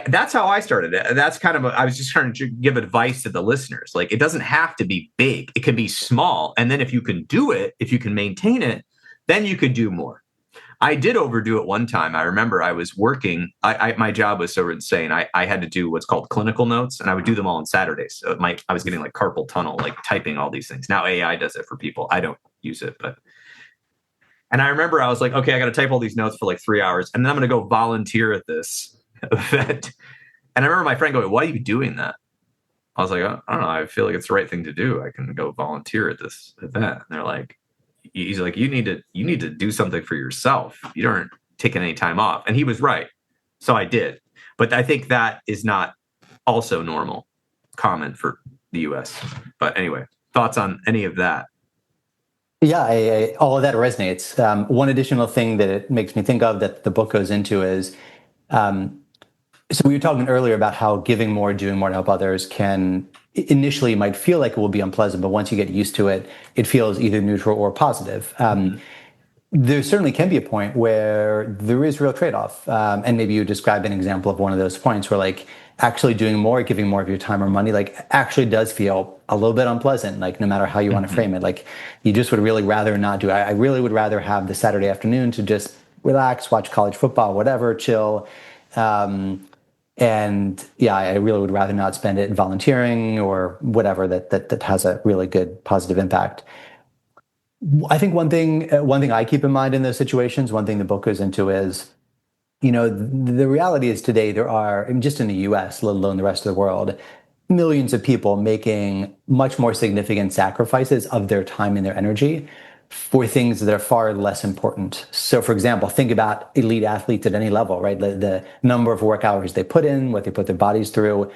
That's how I started it. That's I was just trying to give advice to the listeners. Like, it doesn't have to be big. It can be small. And then if you can do it, if you can maintain it, then you could do more. I did overdo it one time. I remember I was working. My job was so insane. I had to do what's called clinical notes, and I would do them all on Saturdays. So I was getting like carpal tunnel, like typing all these things. Now AI does it for people. I don't use it, and I remember I was like, okay, I got to type all these notes for like 3 hours, and then I'm going to go volunteer at this event. And I remember my friend going, why are you doing that? I was like, I don't know, I feel like it's the right thing to do. I can go volunteer at this event. And they're like, he's like, you need to do something for yourself. You aren't taking any time off. And he was right. So I did. But I think that is not also common for the US. But anyway, thoughts on any of that? Yeah, all of that resonates. One additional thing that it makes me think of that the book goes into is, so we were talking earlier about how giving more, doing more to help others can initially might feel like it will be unpleasant, but once you get used to it, it feels either neutral or positive. There certainly can be a point where there is real trade-off. And maybe you described an example of one of those points where like actually doing more, giving more of your time or money, like actually does feel a little bit unpleasant, like no matter how you want to frame it. Like you just would really rather not do it. I really would rather have the Saturday afternoon to just relax, watch college football, whatever, chill. And yeah, I really would rather not spend it volunteering or whatever that has a really good positive impact. I think one thing I keep in mind in those situations, one thing the book goes into is, the reality is today there are, just in the US, let alone the rest of the world, millions of people making much more significant sacrifices of their time and their energy for things that are far less important. So, for example, think about elite athletes at any level, right? The number of work hours they put in, what they put their bodies through,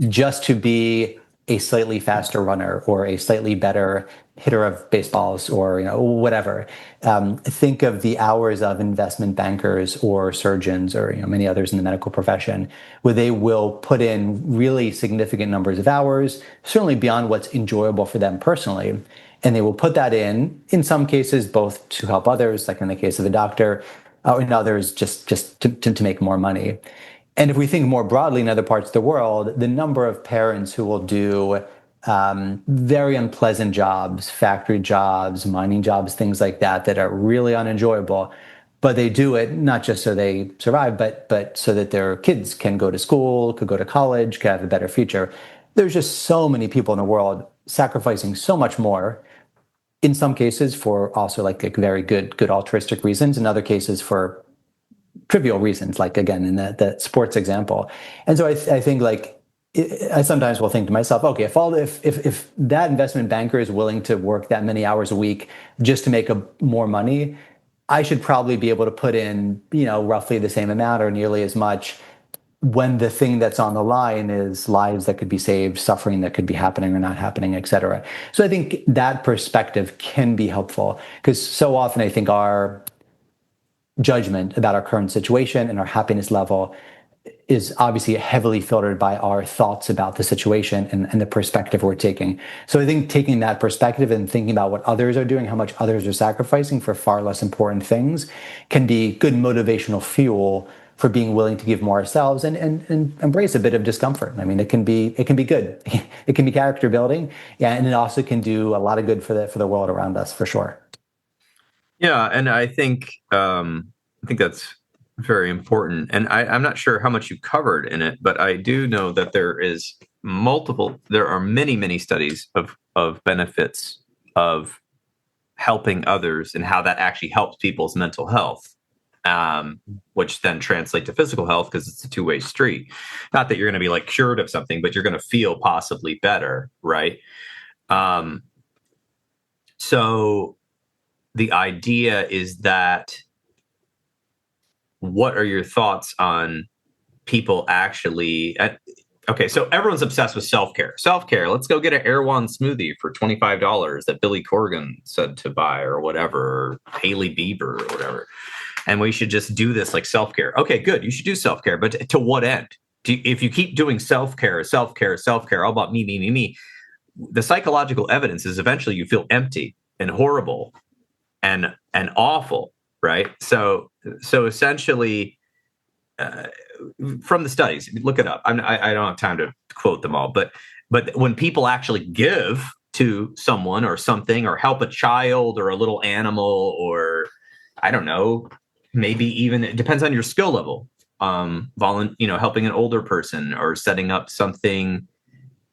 just to be a slightly faster runner or a slightly better hitter of baseballs or whatever. Think of the hours of investment bankers or surgeons or many others in the medical profession, where they will put in really significant numbers of hours, certainly beyond what's enjoyable for them personally. And they will put that in some cases, both to help others, like in the case of a doctor, or in others, just to make more money. And if we think more broadly in other parts of the world, the number of parents who will do very unpleasant jobs, factory jobs, mining jobs, things like that are really unenjoyable, but they do it not just so they survive, but so that their kids can go to school, could go to college, could have a better future. There's just so many people in the world sacrificing so much more, in some cases for also like very good altruistic reasons, in other cases for trivial reasons, like again in the sports example. And so I think like I sometimes will think to myself, okay, if that investment banker is willing to work that many hours a week just to make more money, I should probably be able to put in, roughly the same amount or nearly as much when the thing that's on the line is lives that could be saved, suffering that could be happening or not happening, et cetera. So I think that perspective can be helpful, because so often I think our judgment about our current situation and our happiness level is obviously heavily filtered by our thoughts about the situation and the perspective we're taking. So I think taking that perspective and thinking about what others are doing, how much others are sacrificing for far less important things, can be good motivational fuel for being willing to give more ourselves and embrace a bit of discomfort. I mean, it can be good. It can be character building, yeah, and it also can do a lot of good for the world around us, for sure. Yeah, and I think that's very important. And I'm not sure how much you covered in it, but I do know that there are many studies of benefits of helping others and how that actually helps people's mental health, which then translate to physical health, because it's a two-way street. Not that you're going to be like cured of something, but you're going to feel possibly better, right? So the idea is that, what are your thoughts on people actually okay, so everyone's obsessed with self-care. Let's go get an Erewhon smoothie for $25 that Billy Corgan said to buy, or whatever, or Haley Bieber or whatever. And we should just do this like self-care. Okay, good. You should do self-care, but to what end? If you keep doing self-care, all about me, the psychological evidence is eventually you feel empty and horrible and awful, right? So essentially, from the studies, look it up. I don't have time to quote them all, but when people actually give to someone or something, or help a child or a little animal, or I don't know, maybe even, it depends on your skill level. Helping an older person or setting up something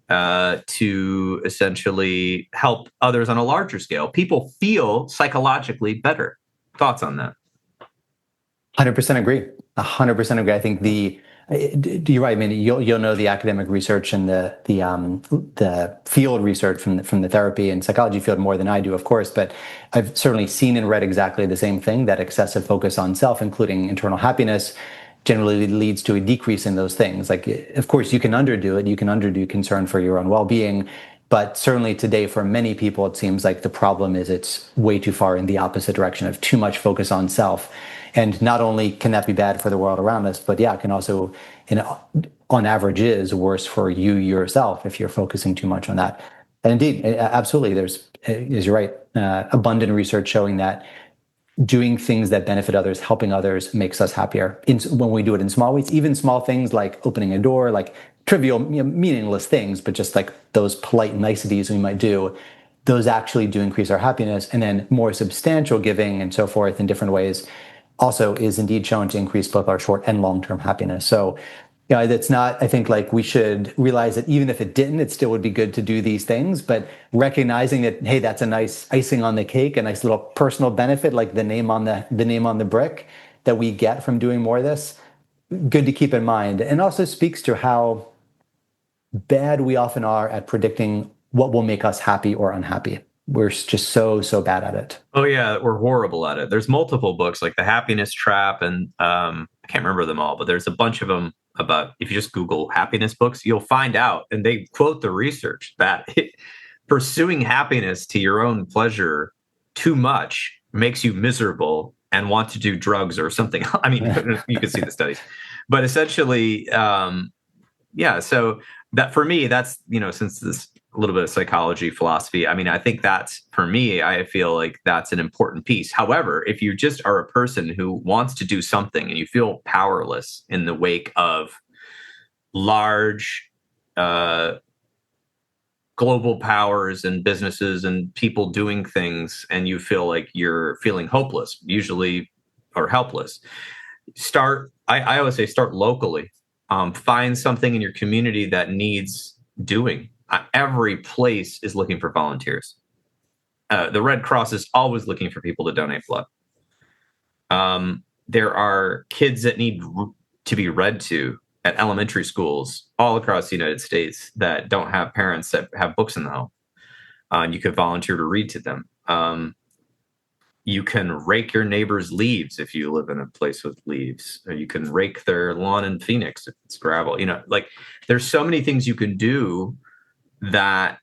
to essentially help others on a larger scale, people feel psychologically better. Thoughts on that? 100% agree. 100% agree. I think you're right. I mean, you'll know the academic research and the field research from the therapy and psychology field more than I do, of course. But I've certainly seen and read exactly the same thing, that excessive focus on self, including internal happiness, generally leads to a decrease in those things. Like, of course, you can underdo it. You can underdo concern for your own well-being. But certainly today, for many people, it seems like the problem is it's way too far in the opposite direction of too much focus on self. And not only can that be bad for the world around us, but yeah, it can also, on average, is worse for you yourself if you're focusing too much on that. And indeed, absolutely, there's, as you're right, abundant research showing that doing things that benefit others, helping others, makes us happier. When we do it in small ways, even small things like opening a door, like trivial, meaningless things, but just like those polite niceties we might do, those actually do increase our happiness. And then more substantial giving and so forth in different ways also is indeed shown to increase both our short and long-term happiness. So, that's not, I think, like, we should realize that even if it didn't, it still would be good to do these things, but recognizing that, hey, that's a nice icing on the cake, a nice little personal benefit, like the name on the brick that we get from doing more of this, good to keep in mind. And also speaks to how bad we often are at predicting what will make us happy or unhappy. We're just so bad at it. Oh yeah, we're horrible at it. There's multiple books like The Happiness Trap, and I can't remember them all, but there's a bunch of them about, if you just Google happiness books, you'll find out, and they quote the research that pursuing happiness to your own pleasure too much makes you miserable and want to do drugs or something. I mean, you can see the studies, but essentially, yeah. So that, for me, that's, since this a little bit of psychology, philosophy, I mean, I think that's, for me, I feel like that's an important piece. However, if you just are a person who wants to do something and you feel powerless in the wake of large global powers and businesses and people doing things, and you feel like you're feeling hopeless, usually, or helpless, I always say, start locally. Find something in your community that needs doing. Every place is looking for volunteers. The Red Cross is always looking for people to donate blood. There are kids that need to be read to at elementary schools all across the United States that don't have parents that have books in the home. And you could volunteer to read to them. you can rake your neighbor's leaves if you live in a place with leaves, or you can rake their lawn in Phoenix if it's gravel. Like there's so many things you can do that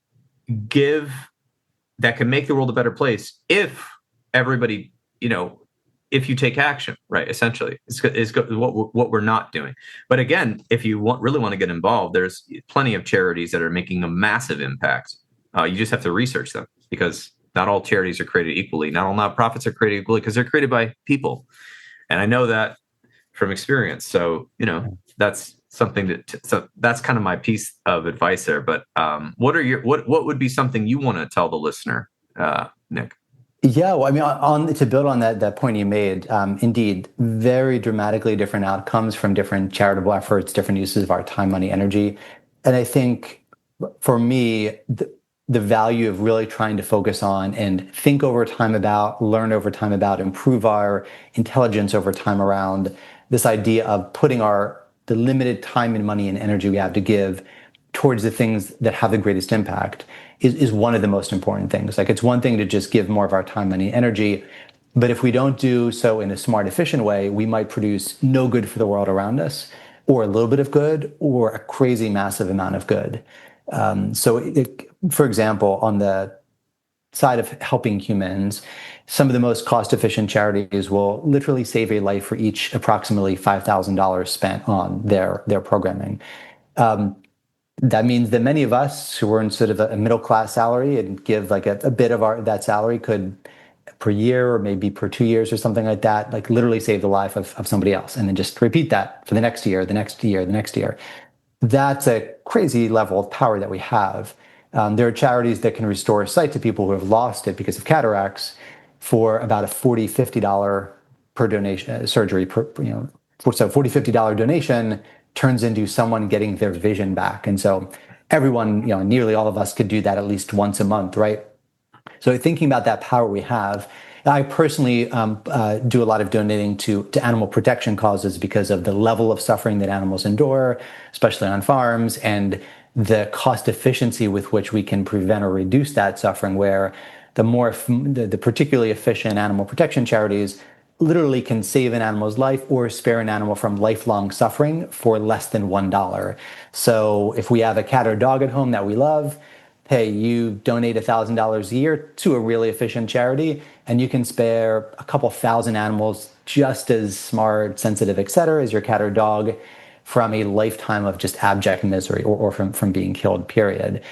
that can make the world a better place if everybody, if you take action, right? Essentially, is what we're not doing. But again, if you really want to get involved, there's plenty of charities that are making a massive impact. You just have to research them, because not all charities are created equally. Not all nonprofits are created equally, because they're created by people. And I know that from experience. So, that's something so that's kind of my piece of advice there. But what would be something you want to tell the listener, Nick? Yeah, well, I mean, to build on that point you made, indeed, very dramatically different outcomes from different charitable efforts, different uses of our time, money, energy. And I think for me, the value of really trying to focus on and think over time about, learn over time about, improve our intelligence over time around this idea of putting the limited time and money and energy we have to give towards the things that have the greatest impact is one of the most important things. Like, it's one thing to just give more of our time, money, energy, but if we don't do so in a smart, efficient way, we might produce no good for the world around us, or a little bit of good, or a crazy massive amount of good. For example, on the side of helping humans, some of the most cost-efficient charities will literally save a life for each approximately $5,000 spent on their programming. That means that many of us who are in sort of a middle-class salary and give like a bit of that salary could, per year or maybe per 2 years or something like that, like literally save the life of somebody else, and then just repeat that for the next year, the next year, the next year. That's a crazy level of power that we have. There are charities that can restore sight to people who have lost it because of cataracts for about a $40, $50 per donation surgery so $40, $50 donation turns into someone getting their vision back. And so everyone, nearly all of us could do that at least once a month, right? So thinking about that power we have, I personally do a lot of donating to animal protection causes because of the level of suffering that animals endure, especially on farms, and the cost efficiency with which we can prevent or reduce that suffering, where the particularly efficient animal protection charities literally can save an animal's life or spare an animal from lifelong suffering for less than $1. So if we have a cat or dog at home that we love, hey, you donate $1,000 a year to a really efficient charity, and you can spare a couple thousand animals just as smart, sensitive, et cetera, as your cat or dog from a lifetime of just abject misery or from being killed, period.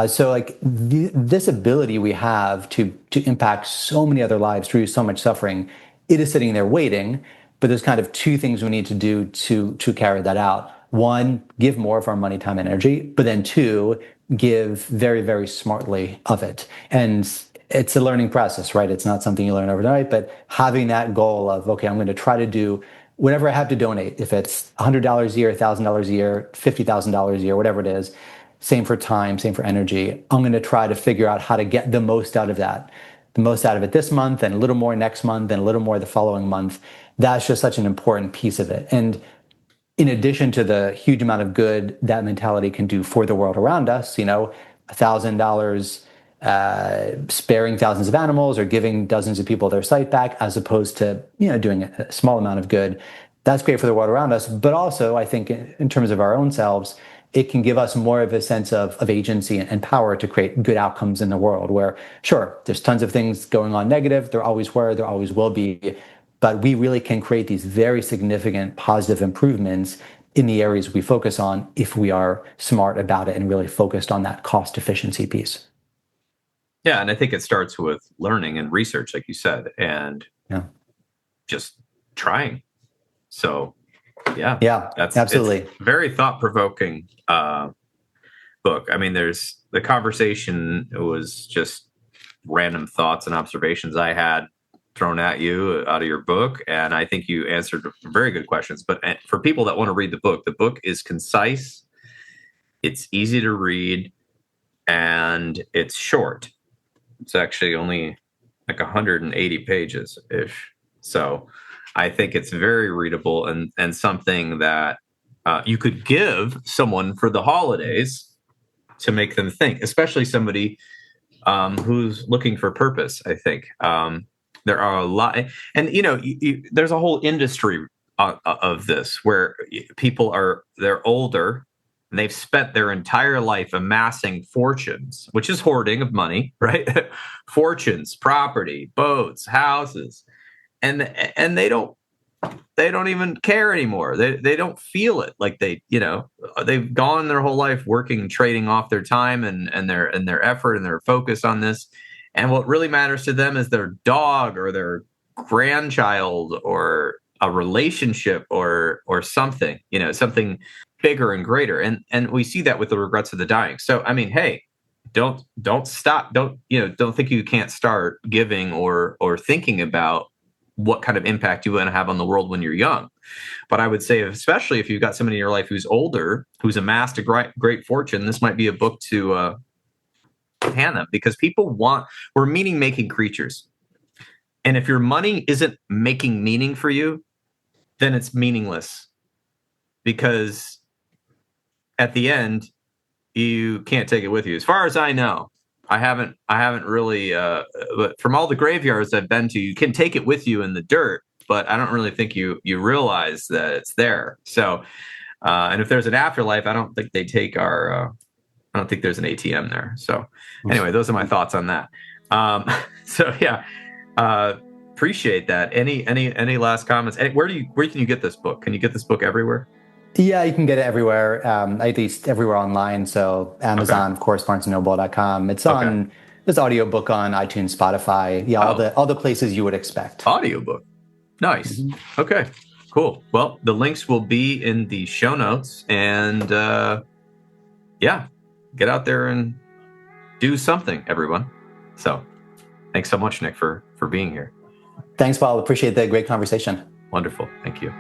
So like this ability we have to impact so many other lives through so much suffering, it is sitting there waiting, but there's kind of two things we need to do to carry that out. One, give more of our money, time, and energy, but then two, give very, very smartly of it. And it's a learning process, right? It's not something you learn overnight, but having that goal of, okay, I'm going to try to do whatever I have to donate, if it's $100 a year, $1,000 a year, $50,000 a year, whatever it is, same for time, same for energy. I'm going to try to figure out how to get the most out of that. The most out of it this month, and a little more next month, and a little more the following month. That's just such an important piece of it. And in addition to the huge amount of good that mentality can do for the world around us, $1,000 sparing thousands of animals or giving dozens of people their sight back, as opposed to doing a small amount of good, that's great for the world around us. But also, I think in terms of our own selves, it can give us more of a sense of agency and power to create good outcomes in the world, where, sure, there's tons of things going on negative. There always were, there always will be. But we really can create these very significant positive improvements in the areas we focus on if we are smart about it and really focused on that cost efficiency piece. Yeah, and I think it starts with learning and research, like you said, and just trying. So, yeah, that's absolutely. It's very thought-provoking book. I mean, there's the conversation. It was just random thoughts and observations I had thrown at you out of your book, and I think you answered very good questions. But for people that want to read the book is concise, it's easy to read, and it's short. It's actually only like 180 pages ish. So I think it's very readable and something that you could give someone for the holidays to make them think, especially somebody who's looking for purpose, I think. There are a lot, and there's a whole industry of this where they're older and they've spent their entire life amassing fortunes, which is hoarding of money, right? Fortunes, property, boats, houses, and they don't even care anymore. They don't feel it like they've gone their whole life working, trading off their time and their effort and their focus on this. And what really matters to them is their dog or their grandchild or a relationship or something, something bigger and greater. And we see that with the regrets of the dying. So, I mean, hey, don't stop. Don't think you can't start giving or thinking about what kind of impact you want to have on the world when you're young. But I would say, especially if you've got somebody in your life who's older, who's amassed a great fortune, this might be a book to hand them, because we're meaning-making creatures. And if your money isn't making meaning for you, then it's meaningless, because at the end, you can't take it with you. As far as I know, I haven't really, but from all the graveyards I've been to, you can take it with you in the dirt, but I don't really think you realize that it's there. So, and if there's an afterlife, I don't think they take I don't think there's an ATM there. So anyway, those are my thoughts on that. So yeah, appreciate that. Any last comments? Where can you get this book? Can you get this book everywhere? Yeah, you can get it everywhere, at least everywhere online. So Amazon, of course, BarnesandNoble.com. It's on this audiobook on iTunes, Spotify. Yeah, all the places you would expect. Audiobook. Nice. Mm-hmm. Okay, cool. Well, the links will be in the show notes. And yeah, get out there and do something, everyone. So thanks so much, Nick, for being here. Thanks, Paul. Appreciate the great conversation. Wonderful. Thank you.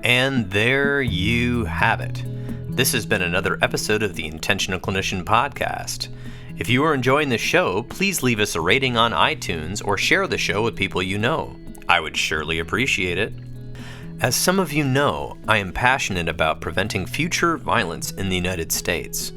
And there you have it. This has been another episode of the Intentional Clinician Podcast. If you are enjoying the show, please leave us a rating on iTunes or share the show with people you know. I would surely appreciate it. As some of you know, I am passionate about preventing future violence in the United States.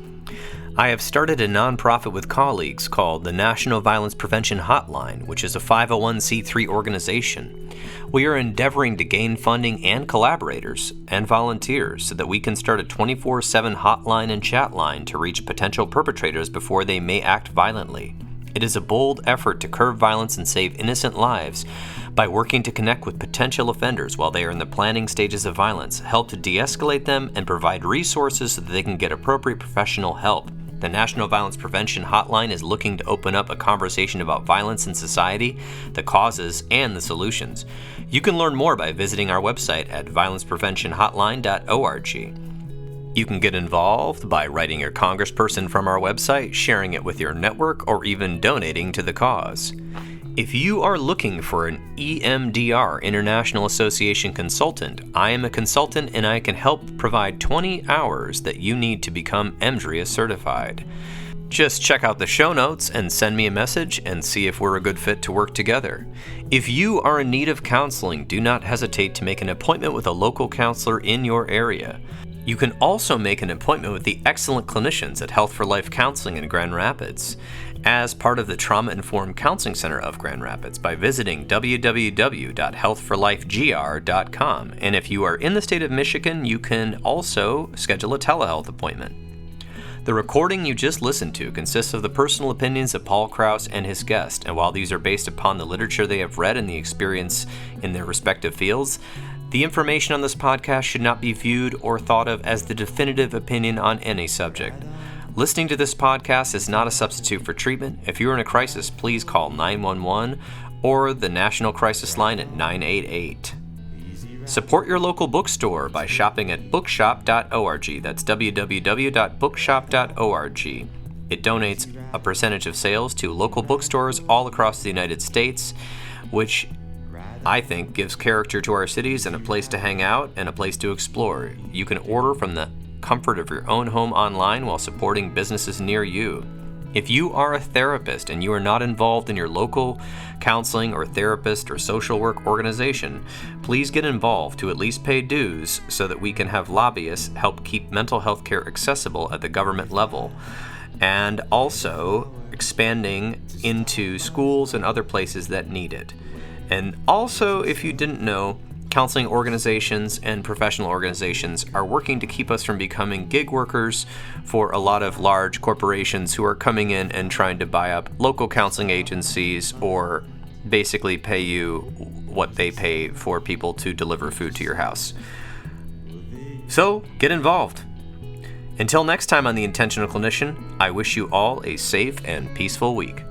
I have started a nonprofit with colleagues called the National Violence Prevention Hotline, which is a 501c3 organization. We are endeavoring to gain funding and collaborators and volunteers so that we can start a 24/7 hotline and chat line to reach potential perpetrators before they may act violently. It is a bold effort to curb violence and save innocent lives by working to connect with potential offenders while they are in the planning stages of violence, help to de-escalate them, and provide resources so that they can get appropriate professional help. The National Violence Prevention Hotline is looking to open up a conversation about violence in society, the causes, and the solutions. You can learn more by visiting our website at violencepreventionhotline.org. You can get involved by writing your congressperson from our website, sharing it with your network, or even donating to the cause. If you are looking for an EMDR International Association consultant, I am a consultant and I can help provide 20 hours that you need to become EMDRIA certified. Just check out the show notes and send me a message and see if we're a good fit to work together. If you are in need of counseling, do not hesitate to make an appointment with a local counselor in your area. You can also make an appointment with the excellent clinicians at Health for Life Counseling in Grand Rapids as part of the Trauma Informed Counseling Center of Grand Rapids by visiting www.healthforlifegr.com. And if you are in the state of Michigan, you can also schedule a telehealth appointment. The recording you just listened to consists of the personal opinions of Paul Krauss and his guest, and while these are based upon the literature they have read and the experience in their respective fields, the information on this podcast should not be viewed or thought of as the definitive opinion on any subject. Listening to this podcast is not a substitute for treatment. If you're in a crisis, please call 911 or the National Crisis Line at 988. Support your local bookstore by shopping at bookshop.org. That's www.bookshop.org. It donates a percentage of sales to local bookstores all across the United States, which I think gives character to our cities and a place to hang out and a place to explore. You can order from the comfort of your own home online while supporting businesses near you. If you are a therapist and you are not involved in your local counseling or therapist or social work organization, please get involved to at least pay dues so that we can have lobbyists help keep mental health care accessible at the government level, and also expanding into schools and other places that need it. And also, if you didn't know, counseling organizations and professional organizations are working to keep us from becoming gig workers for a lot of large corporations who are coming in and trying to buy up local counseling agencies or basically pay you what they pay for people to deliver food to your house. So, get involved. Until next time on The Intentional Clinician, I wish you all a safe and peaceful week.